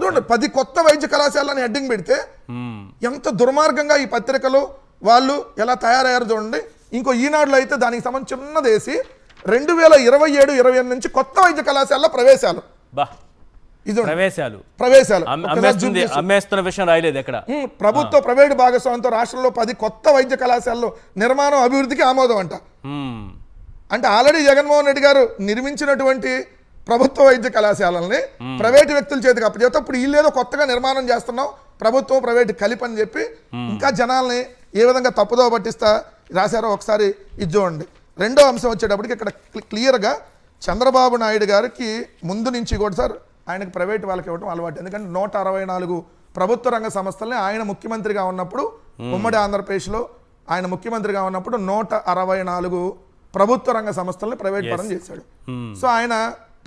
చూడండి 10 కొత్త వైద్య కళాశాలని హెడ్డింగ్ పెడితే ఎంత దుర్మార్గంగా ఈ పత్రికలు వాళ్ళు ఎలా తయారయ్యారు చూడండి. ఇంకో ఈనాడులో అయితే దానికి సంబంధించి చిన్నదేసి 2027-28 నుంచి కొత్త వైద్య కళాశాలలో ప్రవేశాలు. ప్రవేశాలు అమ్మేస్తున్న విషయం రాయలేదు ఎక్కడ. ప్రభుత్వ ప్రైవేటు భాగస్వామ్యంతో రాష్ట్రంలో 10 కొత్త వైద్య కళాశాలలో నిర్మాణం అభివృద్ధికి ఆమోదం అంట. అంటే ఆల్రెడీ జగన్మోహన్ రెడ్డి గారు నిర్మించినటువంటి ప్రభుత్వ వైద్య కళాశాలని ప్రైవేటు వ్యక్తుల చేతికి అప్పచెప్తే ఇప్పుడు వీళ్ళేదో కొత్తగా నిర్మాణం చేస్తున్నాం ప్రభుత్వం ప్రైవేటు కలిపి అని చెప్పి ఇంకా జనాల్ని ఏ విధంగా తప్పుదో పట్టిస్తా రాశారో ఒకసారి ఇది చూడండి. రెండో అంశం వచ్చేటప్పటికి ఇక్కడ క్లియర్గా చంద్రబాబు నాయుడు గారికి ముందు నుంచి కూడా సార్ ఆయనకు ప్రైవేట్ వాళ్ళకి ఇవ్వడం అలవాటు. ఎందుకంటే 164 ప్రభుత్వ రంగ సంస్థల్ని ఆయన ముఖ్యమంత్రిగా ఉన్నప్పుడు ఉమ్మడి ఆంధ్రప్రదేశ్లో ఆయన ముఖ్యమంత్రిగా ఉన్నప్పుడు 164 ప్రభుత్వ రంగ సంస్థల్ని ప్రైవేట్ పరం చేశాడు. సో ఆయన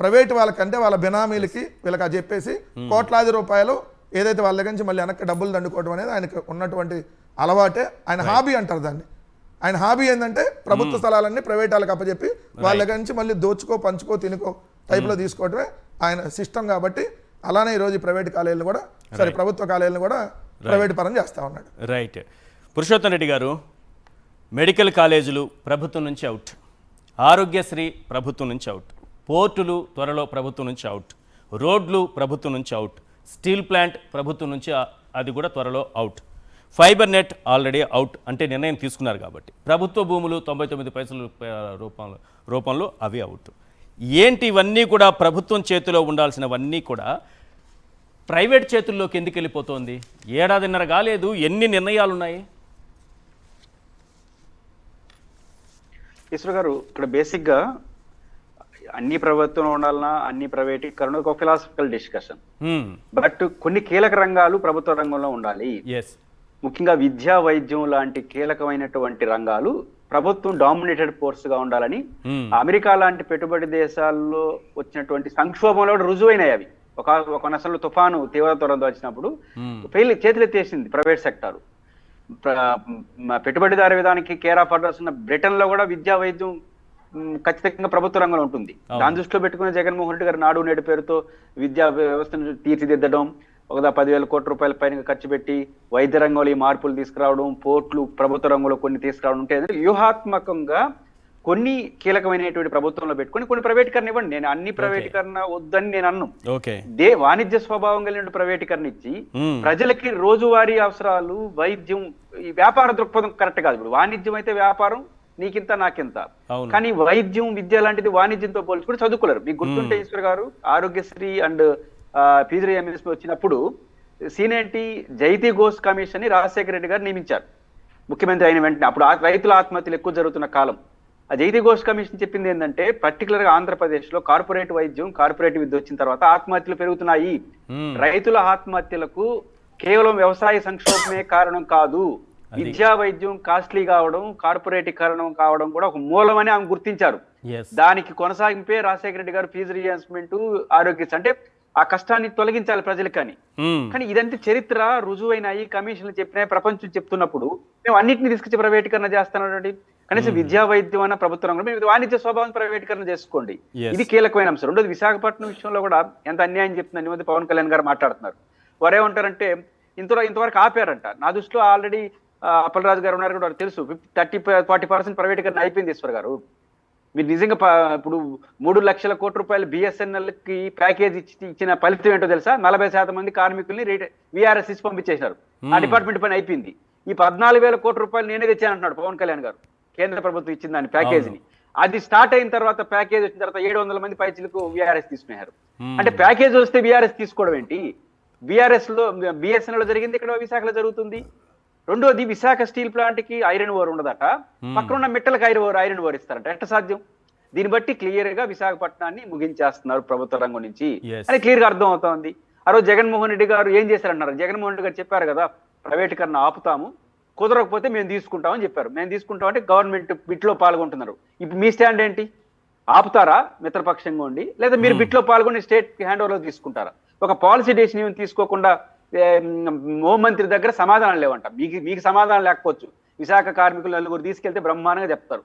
ప్రైవేట్ వాళ్ళకంటే వాళ్ళ బినామీలకి వీళ్ళకి చెప్పేసి కోట్లాది రూపాయలు ఏదైతే వాళ్ళ దగ్గర నుంచి మళ్ళీ వెనక్కి డబ్బులు దండుకోవడం అనేది ఆయనకు ఉన్నటువంటి అలవాటే. ఆయన హాబీ అంటారు దాన్ని. ఆయన హాబీ ఏంటంటే ప్రభుత్వ స్థలాలన్నీ ప్రైవేట్ వాళ్ళకి అప్పచెప్పి వాళ్ళ దగ్గర నుంచి మళ్ళీ దోచుకో పంచుకో తినుకో టైప్లో తీసుకోవడమే ఆయన సిస్టమ్. కాబట్టి అలానే ఈరోజు ప్రైవేట్ కాలేజీలు కూడా ప్రభుత్వ కాలేజీలను కూడా ప్రైవేట్ పరం చేస్తూ ఉన్నాడు. రైట్. పురుషోత్తం రెడ్డి గారు, మెడికల్ కాలేజీలు ప్రభుత్వం నుంచి అవుట్, ఆరోగ్యశ్రీ ప్రభుత్వం నుంచి అవుట్, పోర్టులు త్వరలో ప్రభుత్వం నుంచి అవుట్, రోడ్లు ప్రభుత్వం నుంచి అవుట్, స్టీల్ ప్లాంట్ ప్రభుత్వం నుంచి అది కూడా త్వరలో out, fibre net already out. అంటే నిర్ణయం తీసుకున్నారు కాబట్టి ప్రభుత్వ భూములు 99 పైసల రూపంలో అవి అవుట్. ఏంటి ఇవన్నీ కూడా ప్రభుత్వం చేతిలో ఉండాల్సినవన్నీ కూడా ప్రైవేట్ చేతుల్లోకి ఎందుకు వెళ్ళిపోతుంది? ఏడాదిన్నర కాలేదు, ఎన్ని నిర్ణయాలు ఉన్నాయి? ఈశ్వర్ గారు, ఇక్కడ బేసిక్గా అన్ని ప్రభుత్వం ఉండాలన్నా అన్ని ప్రైవేటీకరణ ఒక ఫిలాసఫికల్ డిస్కషన్. బట్ కొన్ని కీలక రంగాలు ప్రభుత్వ రంగంలో ఉండాలి. ముఖ్యంగా విద్యా, వైద్యం లాంటి కీలకమైనటువంటి రంగాలు ప్రభుత్వం డామినేటెడ్ ఫోర్స్ గా ఉండాలని అమెరికా లాంటి పెట్టుబడి దేశాల్లో వచ్చినటువంటి సంక్షోభంలో రుజువైనవి. అవి ఒక నసలు తుఫాను తీవ్రతరంతో వచ్చినప్పుడు చేతులెత్తేసింది ప్రైవేట్ సెక్టార్. పెట్టుబడిదారు విధానానికి కేర్ ఆఫ్ అడ్రస్ ఉన్న బ్రిటన్ లో కూడా విద్యా, వైద్యం ఖచ్చితంగా ప్రభుత్వ రంగంలో ఉంటుంది. దాని దృష్టిలో పెట్టుకున్న జగన్మోహన్ రెడ్డి గారు నాడు నేడు పేరుతో విద్యా వ్యవస్థను తీర్చిదిద్దడం, 10,000 కోట్ల రూపాయల పైన ఖర్చు పెట్టి వైద్య రంగంలో ఈ మార్పులు తీసుకురావడం, పోర్టులు ప్రభుత్వ రంగంలో కొన్ని తీసుకురావడం ఉంటే వ్యూహాత్మకంగా కొన్ని కీలకమైనటువంటి ప్రభుత్వంలో పెట్టుకుని కొన్ని ప్రైవేటీకరణ ఇవ్వండి. నేను అన్ని ప్రైవేటీకరణ వద్దని నేను అన్ను. వాణిజ్య స్వభావం కలిగిన ప్రైవేటీకరణ ఇచ్చి ప్రజలకి రోజువారీ అవసరాలు, వైద్యం, ఈ వ్యాపార దృక్పథం కరెక్ట్ కాదు. ఇప్పుడు వాణిజ్యం అయితే వ్యాపారం, నీకింత నాకింత. కానీ వైద్యం, విద్య లాంటిది వాణిజ్యంతో పోల్చుకుని చదువుకోలేరు. మీకు గుర్తుంటే ఈశ్వర్ గారు, ఆరోగ్యశ్రీ అండ్ PGIMS వచ్చినప్పుడు సీనియర్టీ జైతీ ఘోష్ కమిషన్ ని రాజశేఖర రెడ్డి గారు నియమించారు ముఖ్యమంత్రి అయిన వెంటనే. అప్పుడు రైతుల ఆత్మహత్యలు ఎక్కువ జరుగుతున్న కాలం. ఆ జైతీ ఘోష్ కమిషన్ చెప్పింది ఏంటంటే పర్టికులర్ గా ఆంధ్రప్రదేశ్ లో కార్పొరేట్ వైద్యం, కార్పొరేట్ విద్య వచ్చిన తర్వాత ఆత్మహత్యలు పెరుగుతున్నాయి. రైతుల ఆత్మహత్యలకు కేవలం వ్యవసాయ సంక్షోభమే కారణం కాదు, విద్యా, వైద్యం కాస్ట్లీ కావడం, కార్పొరేటీకరణం కావడం కూడా ఒక మూలమని ఆమె గుర్తించారు. దానికి కొనసాగింపే రాజశేఖర రెడ్డి గారు ఫీజు రియంబర్స్మెంట్, ఆరోగ్యశ్రీ. అంటే ఆ కష్టాన్ని తొలగించాలి ప్రజలకు కానీ. మ్మ్. కానీ ఇదంతా చరిత్ర రుజువైనాయి, కమిషన్లు చెప్పినాయి, ప్రపంచం చెప్తున్నప్పుడు మేము అన్నింటినీ తీసుకొచ్చి ప్రైవేటీకరణ చేస్తున్నాం. కనీసం విద్యా వైద్యం అన్న ప్రభుత్వ రంగంలో మీరు వాణిజ్య స్వభావం ప్రైవేటీకరణ చేసుకోండి. Yes. ఇది కీలకమైన అంశం. రెండోది విశాఖపట్నం విషయంలో కూడా ఎంత అన్యాయం చెప్తుందని మధ్య పవన్ కళ్యాణ్ గారు మాట్లాడుతున్నారు. వారు ఏమంటారంటే ఇంతవరకు ఆపారంట. నా దృష్టిలో ఆల్రెడీ అప్పలరాజు గారు ఉన్నారు కూడా తెలుసు, 30-40% ప్రైవేటీకరణ అయిపోయింది. ఈశ్వర్ గారు, మీరు నిజంగా ఇప్పుడు 3 లక్షల కోట్ల రూపాయలు BSNL కి ప్యాకేజ్ ఇచ్చిన ఫలితం ఏంటో తెలుసా? 40% మంది కార్మికుల్ని VRS ఇచ్చి పంపించేశారు. ఆ డిపార్ట్మెంట్ పని అయిపోయింది. ఈ 14,000 కోట్ల రూపాయలు నేనే తెచ్చానంటున్నాడు పవన్ కళ్యాణ్ గారు. కేంద్ర ప్రభుత్వం ఇచ్చిన దాని ప్యాకేజీని. అది స్టార్ట్ అయిన తర్వాత, ప్యాకేజ్ వచ్చిన తర్వాత 700 మంది పైచీలకు VRS తీసుకున్నారు. అంటే ప్యాకేజ్ వస్తే VRS తీసుకోవడం ఏంటి? BSNL లో జరిగింది, ఇక్కడ విశాఖలో జరుగుతుంది. రెండోది, విశాఖ స్టీల్ ప్లాంట్ కి ఐరన్ ఓర్ ఉండదట, పక్కన ఉన్న మిట్టలకు ఐరన్ ఓర్ ఇస్తారంట. ఎట్ట సాధ్యం? దీన్ని బట్టి క్లియర్ గా విశాఖపట్నాన్ని ముగించేస్తున్నారు ప్రభుత్వ రంగం నుంచి అని క్లియర్ గా అర్థం అవుతోంది. ఆ రోజు జగన్మోహన్ రెడ్డి గారు ఏం చేశారన్నారు? జగన్మోహన్ రెడ్డి గారు చెప్పారు కదా, ప్రైవేటీకరణ ఆపుతాము, కుదరకపోతే మేము తీసుకుంటామని చెప్పారు. మేము తీసుకుంటామంటే గవర్నమెంట్ బిట్లో పాల్గొంటున్నారు. ఇప్పుడు మీ స్టాండ్ ఏంటి? ఆపుతారా మిత్రపక్షంగా ఉండి, లేదా మీరు బిట్లో పాల్గొని స్టేట్ హ్యాండ్ ఓవర్లో తీసుకుంటారా? ఒక పాలసీ డెసిషన్ తీసుకోకుండా హోంమంత్రి దగ్గర సమాధానం లేవంట. మీకు సమాధానం లేకపోవచ్చు. విశాఖ కార్మికులు 4 తీసుకెళ్తే బ్రహ్మాండంగా చెప్తారు.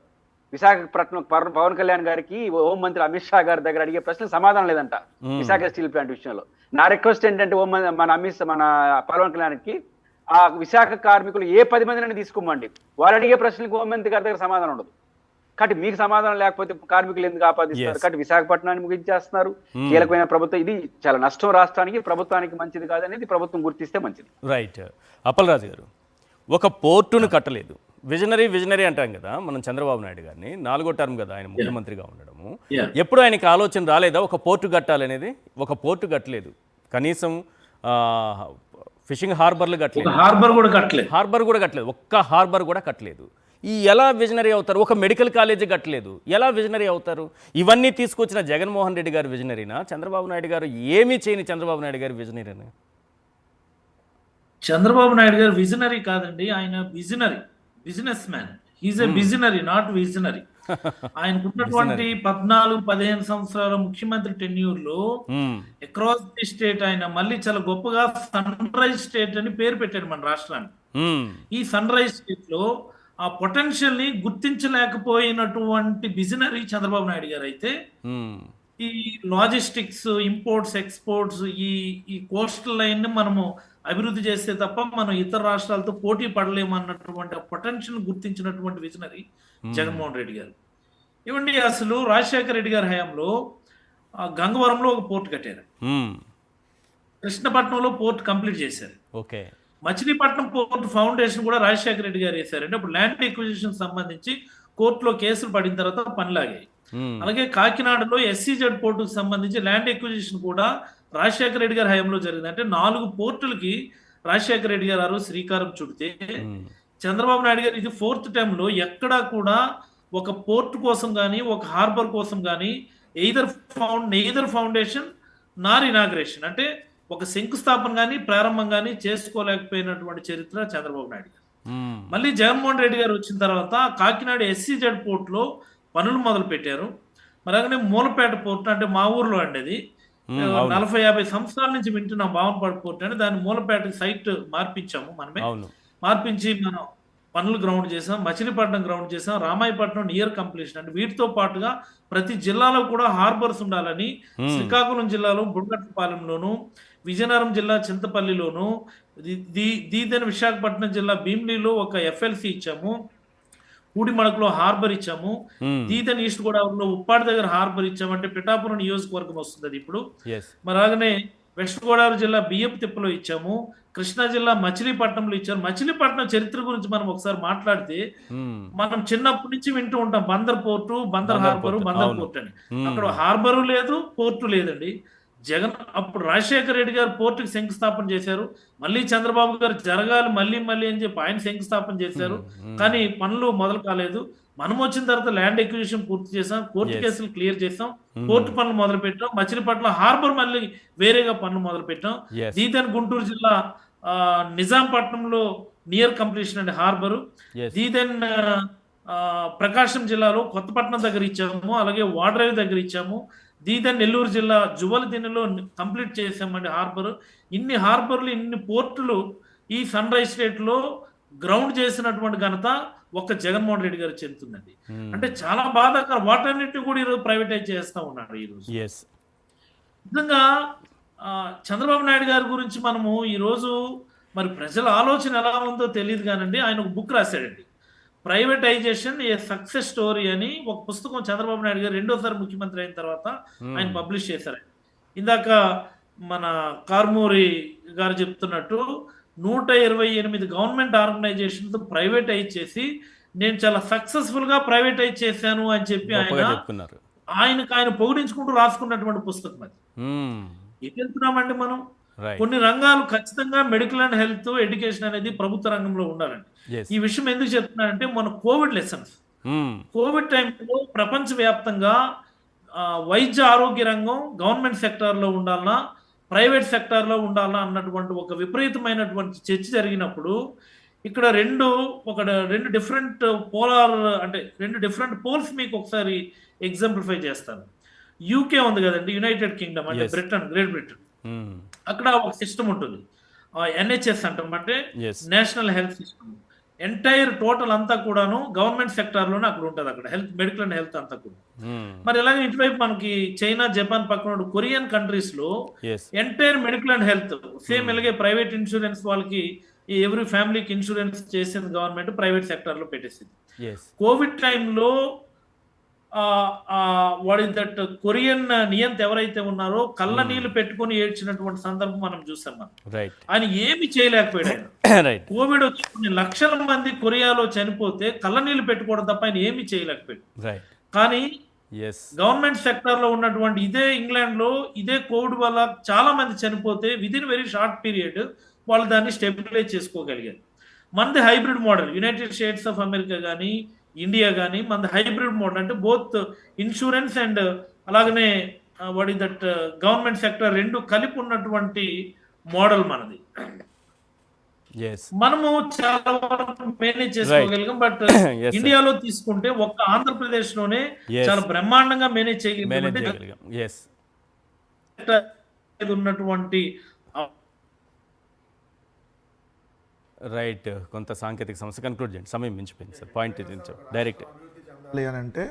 విశాఖపట్నం పవన్ కళ్యాణ్ గారికి హోంమంత్రి అమిత్ షా గారి దగ్గర అడిగే ప్రశ్నలు సమాధానం లేదంట విశాఖ స్టీల్ ప్లాంట్ విషయంలో. నా రిక్వెస్ట్ ఏంటంటే మన పవన్ కళ్యాణ్కి ఆ విశాఖ కార్మికులు ఏ 10 మందిని తీసుకోమండి, వాళ్ళు అడిగే ప్రశ్నలకు హోంమంత్రి గారి దగ్గర సమాధానం ఉండదు. కాబట్టి మీకు సమాధానం లేకపోతే కార్మికులు ఎందుకు ఆపాదిస్తారు? కాబట్టి విశాఖపట్నాన్ని ముగించేస్తున్నారు. కీలకమైన ప్రభుత్వం ఇది. చాలా నష్టం రాష్ట్రానికి, ప్రభుత్వానికి మంచిది కాదనేది ప్రభుత్వం గుర్తిస్తే మంచిది. రైట్. అప్పలరాజు గారు, ఒక పోర్టును కట్టలేదు. విజనరీ అంటాం కదా మనం చంద్రబాబు నాయుడు గారిని. 4వ టర్మ్ కదా ఆయన ముఖ్యమంత్రిగా ఉండడము. ఎప్పుడు ఆయనకి ఆలోచన రాలేదా ఒక పోర్టు కట్టాలనేది? ఒక పోర్టు కట్టలేదు, కనీసం ఫిషింగ్ హార్బర్లు కట్టలేదు, హార్బర్ కూడా కట్టలేదు, ఒక్క హార్బర్ కూడా కట్టలేదు. ఈ ఎలా విజనరీ అవుతారు? ఒక మెడికల్ కాలేజీ కట్టలేదు, ఎలా విజనరీ అవుతారు? ఇవన్నీ తీసుకొచ్చిన జగన్మోహన్ రెడ్డి గారు విజనరీనా? చంద్రబాబు నాయుడు గారు ఏమీ చేయని చంద్రబాబు నాయుడు గారు విజనరీనా? చంద్రబాబు నాయుడు గారు విజనరీ కాదండి, ఆయన businessman. He's a visionary, not visionary. ఆయనకున్నటువంటి 14-15 సంవత్సరాల ముఖ్యమంత్రి టెన్యూర్ లో అక్రాస్ ది స్టేట్ ఆయన మళ్ళీ చాలా గొప్పగా సన్ రైజ్ స్టేట్ అని పేరు పెట్టాడు మన రాష్ట్రానికి. ఈ సన్ రైజ్ స్టేట్ లో ఆ పొటెన్షియల్ ని గుర్తించలేకపోయినటువంటి విజనరీ చంద్రబాబు నాయుడు గారు అయితే, ఈ లాజిస్టిక్స్, ఇంపోర్ట్స్, ఎక్స్పోర్ట్స్, ఈ కోస్టల్ లైన్ ని మనము అభివృద్ధి చేస్తే తప్ప మనం ఇతర రాష్ట్రాలతో పోటీ పడలేము అన్నటువంటి పొటెన్షియల్ గుర్తించినటువంటి విజనరీ జగన్మోహన్ రెడ్డి గారు. ఇవ్వండి, అసలు రాజశేఖర రెడ్డి గారి హయాంలో గంగవరంలో ఒక పోర్ట్ కట్టారు, కృష్ణపట్నంలో పోర్ట్ కంప్లీట్ చేశారు, మచిలీపట్నం పోర్ట్ ఫౌండేషన్ కూడా రాజశేఖర రెడ్డి గారు వేశారు. అంటే అప్పుడు ల్యాండ్ ఎక్విజిషన్ సంబంధించి కోర్టులో కేసులు పడిన తర్వాత పనిలాగాయి. అలాగే కాకినాడలో SEZ పోర్టుకు సంబంధించి ల్యాండ్ ఎక్విజిషన్ కూడా రాజశేఖర రెడ్డి గారి హయాంలో జరిగింది. అంటే 4 పోర్టులకి రాజశేఖర రెడ్డి గారు శ్రీకారం చుడితే, చంద్రబాబు నాయుడు గారు ఇది 4th టైంలో ఎక్కడా కూడా ఒక పోర్ట్ కోసం కానీ, ఒక హార్బర్ కోసం కానీ ఎయిదర్ ఫౌండేషన్ నార్ ఇనాగ్రేషన్, అంటే ఒక శంకుస్థాపన కానీ ప్రారంభం కానీ చేసుకోలేకపోయినటువంటి చరిత్ర చంద్రబాబు నాయుడు గారు. మళ్ళీ జగన్మోహన్ రెడ్డి గారు వచ్చిన తర్వాత కాకినాడ SEZ పోర్ట్ లో పనులు మొదలు పెట్టారు. మరి అలాగే మూలపేట పోర్ట్, అంటే మా ఊర్లో అండి, అది 40-50 సంవత్సరాల నుంచి వింటున్నాం బావనపాడు పోర్ట్ అని. దాన్ని మూలపేట సైట్ మార్పించాము, మనమే మార్పించి మనం పనులు గ్రౌండ్ చేసాం, మచిలీపట్నం గ్రౌండ్ చేసాం, రామాయపట్నం నియర్ కంప్లీషన్. అంటే వీటితో పాటుగా ప్రతి జిల్లాలో కూడా హార్బర్స్ ఉండాలని శ్రీకాకుళం జిల్లాలో బుడగట్టుపాలెంలోను, విజయనగరం జిల్లా చింతపల్లిలోను, దీదెన విశాఖపట్నం జిల్లా భీమిలిలో ఒక FLC ఇచ్చాము, పూడిమడకలో హార్బర్ ఇచ్చాము, దీదెన ఈస్ట్ గోదావరిలో ఉప్పాడి దగ్గర హార్బర్ ఇచ్చాము. అంటే పిఠాపురం నియోజకవర్గం వస్తుంది అది ఇప్పుడు. మరి అలాగనే వెస్ట్ గోదావరి జిల్లా బియ్యపు తిప్పలో ఇచ్చాము, కృష్ణా జిల్లా మచిలీపట్నంలో ఇచ్చారు. మచిలీపట్నం చరిత్ర గురించి మనం ఒకసారి మాట్లాడితే, మనం చిన్నప్పటి నుంచి వింటూ ఉంటాం Bandar port, Bandar harbour, Bandar port అని. అక్కడ హార్బరు లేదు, పోర్టు లేదండి. అప్పుడు రాజశేఖర రెడ్డి గారు పోర్టుకి శంకుస్థాపన చేశారు. మళ్ళీ చంద్రబాబు గారు జరగాలి మళ్ళీ అని చెప్పి ఆయన శంకుస్థాపన చేశారు. కానీ పనులు మొదలు కాలేదు. మనం వచ్చిన తర్వాత ల్యాండ్ ఎక్విజిషన్ పూర్తి చేసాం, కోర్టు కేసులు క్లియర్ చేసాం, పోర్టు పనులు మొదలు పెట్టాం, మచిలీపట్నం హార్బర్ మళ్ళీ వేరేగా పనులు మొదలు పెట్టాం. దీదెన్ గుంటూరు జిల్లా నిజాంపట్నంలో నియర్ కంప్లీషన్ అండి హార్బరు. దీదెన్ ప్రకాశం జిల్లాలో కొత్తపట్నం దగ్గర ఇచ్చాము, అలాగే వాడ్రేవ్ దగ్గర ఇచ్చాము, దీదని నెల్లూరు జిల్లా జువలదిన్నెలో కంప్లీట్ చేసామండి హార్బర్. ఇన్ని హార్బర్లు, ఇన్ని పోర్టులు ఈ సన్ రైజ్ స్టేట్లో గ్రౌండ్ చేసినటువంటి ఘనత ఒక్క జగన్మోహన్ రెడ్డి గారు చెందుతుందండి. అంటే చాలా బాధాకరం. వాటన్నిటిని కూడా ఈరోజు ప్రైవేటైజ్ చేస్తూ ఉన్నారు ఈరోజు. ఎస్. నిజంగా చంద్రబాబు నాయుడు గారి గురించి మనము ఈరోజు మరి ప్రజల ఆలోచన ఎలా ఉందో తెలియదు కానండి, ఆయన ఒక బుక్ రాశాడండి, ప్రైవేటైజేషన్ ఏ సక్సెస్ స్టోరీ అని ఒక పుస్తకం చంద్రబాబు నాయుడు గారు రెండోసారి ముఖ్యమంత్రి అయిన తర్వాత ఆయన పబ్లిష్ చేశారు. ఇందాక మన కార్మూరి గారు చెప్తున్నట్టు 128 గవర్నమెంట్ ఆర్గనైజేషన్స్ ప్రైవేటైజ్ చేసి నేను చాలా సక్సెస్ఫుల్ గా ప్రైవేటైజ్ చేశాను అని చెప్పి ఆయన పొగిడించుకుంటూ రాసుకున్నటువంటి పుస్తకం అది. ఏం వెళ్తున్నామండి మనం? కొన్ని రంగాలు ఖచ్చితంగా మెడికల్ అండ్ హెల్త్, ఎడ్యుకేషన్ అనేది ప్రభుత్వ రంగంలో ఉండాలండి. ఈ విషయం ఎందుకు చెప్తున్నానంటే మన కోవిడ్ లెసన్స్, కోవిడ్ టైంలో ప్రపంచవ్యాప్తంగా వైద్య ఆరోగ్య రంగం గవర్నమెంట్ సెక్టార్లో ఉండాలన్నా ప్రైవేట్ సెక్టార్లో ఉండాలన్నా అన్నటువంటి ఒక విపరీతమైనటువంటి చర్చ జరిగినప్పుడు ఇక్కడ రెండు డిఫరెంట్ పోలార్, అంటే రెండు డిఫరెంట్ పోల్స్ మీకు ఒకసారి ఎగ్జాంప్లిఫై చేస్తాను. యూకే ఉంది కదండి, యునైటెడ్ కింగ్డమ్ అంటే గ్రేట్ బ్రిటన్. అక్కడ ఒక సిస్టమ్ ఉంటుంది, ఎన్హెచ్ఎస్ అంటాం, అంటే national health system. Entire total అంతా కూడాను గవర్నమెంట్ సెక్టార్ లోనే అక్కడ ఉంటుంది, అక్కడ హెల్త్, మెడికల్ అండ్ హెల్త్ అంతా కూడా. మరి ఇలాగే ఇటువైపు మనకి చైనా, జపాన్ పక్కన కొరియన్ కంట్రీస్ లో entire medical and health same. ఇలాగే ప్రైవేట్ ఇన్సూరెన్స్ వాళ్ళకి ఎవ్రీ ఫ్యామిలీకి ఇన్సూరెన్స్ చేసింది గవర్నమెంట్, ప్రైవేట్ సెక్టార్ లో పెట్టేసింది. కోవిడ్ టైంలో వాడి దట్ కొరియన్ నియంత ఎవరైతే ఉన్నారో కళ్ళ నీళ్లు పెట్టుకుని ఏడ్చినటువంటి సందర్భం మనం చూసాం. ఆయన ఏమి చేయలేకపోయాడు. కోవిడ్ వచ్చి కొన్ని లక్షల మంది కొరియాలో చనిపోతే కళ్ళ నీళ్లు పెట్టుకోవడం తప్ప ఆయన ఏమి చేయలేకపోయాడు. కానీ గవర్నమెంట్ సెక్టర్ లో ఉన్నటువంటి ఇదే ఇంగ్లాండ్ లో ఇదే కోవిడ్ వల్ల చాలా మంది చనిపోతే విదిన్ వెరీ షార్ట్ పీరియడ్ వాళ్ళు దాన్ని స్టెబిలైజ్ చేసుకోగలిగారు. మనది hybrid model, United states of America కానీ ఇండియా కానీ మనది హైబ్రిడ్ మోడల్, అంటే బోత్ ఇన్సూరెన్స్ అండ్ అలాగనే what is that government sector రెండు కలిపి ఉన్నటువంటి మోడల్ మనది. మనము చాలా వరకు మేనేజ్ చేసుకోగలిగాం. బట్ ఇండియాలో తీసుకుంటే ఒక్క ఆంధ్రప్రదేశ్ లోనే చాలా బ్రహ్మాండంగా మేనేజ్ చేయగలిగాం. ఉన్నటువంటి రైట్, కొంత సాంకేతిక సమస్య. కన్క్లూడ్ చేయండి, సమయం మించిపోయింది సార్. పాయింట్ డైరెక్ట్ అంటే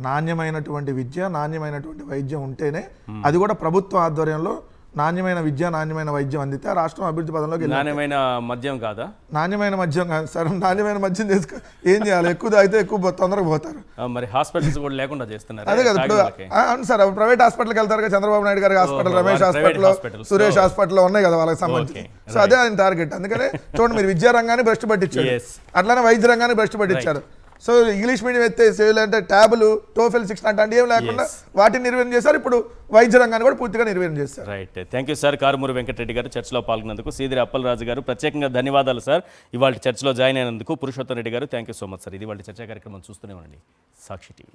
నాణ్యమైనటువంటి విద్య, నాణ్యమైనటువంటి వైద్యం ఉంటేనే, అది కూడా ప్రభుత్వ ఆధ్వర్యంలో నాణ్యమైన విద్య, నాణ్యమైన వైద్యం అందితే రాష్ట్రం అభివృద్ధి పదంలోకి. నాణ్యమైన మద్యం కాదా? నాణ్యమైన మద్యం కాదు సార్. నాణ్యమైన మద్యం చేసుకో ఏం చేయాలి? ఎక్కువ తాగితే ఎక్కువ తొందరగా పోతారు. మరి హాస్పిటల్స్ కూడా లేకుండా చేస్తున్నారు. అదే కదా ఇప్పుడు. అవును సార్, ప్రైవేట్ హాస్పిటల్కి వెళ్తారు కదా, చంద్రబాబు నాయుడు గారి hospital, Ramesh hospital, Suresh hospital ఉన్నాయి కదా వాళ్ళకి సంబంధించి. సో అదే ఆయన టార్గెట్. అందుకనే చూడండి, మీరు విద్యా రంగాన్ని భ్రష్టు పట్టించారు, అట్లానే వైద్య రంగాన్ని భ్రష్టు పట్టించారు. సో ఇంగ్లీష్ మీడియం ఎత్తేసి అంటే ట్యాబులు, టోఫెల్ 6 అంటే ఏం లేకుండా వాటిని నిర్వహణ చేశారు. ఇప్పుడు వైద్య రంగాన్ని కూడా పూర్తిగా నిర్వహణ చేశారు. Right, thank you sir. Karumuri Venkatareddy garu చర్చలో పాల్గొన్నందుకు. సీదిరి అప్పలరాజు గారు ప్రత్యేకంగా ధన్యవాదాలు సార్ ఇవాళ చర్చలో జాయిన్ అయినందుకు. పురుషోత్తం రెడ్డి గారు thank you so much sir. ఇది వాళ్ళ చర్చా కార్యక్రమం చూస్తూనే ఉండండి సాక్షి టీవీ.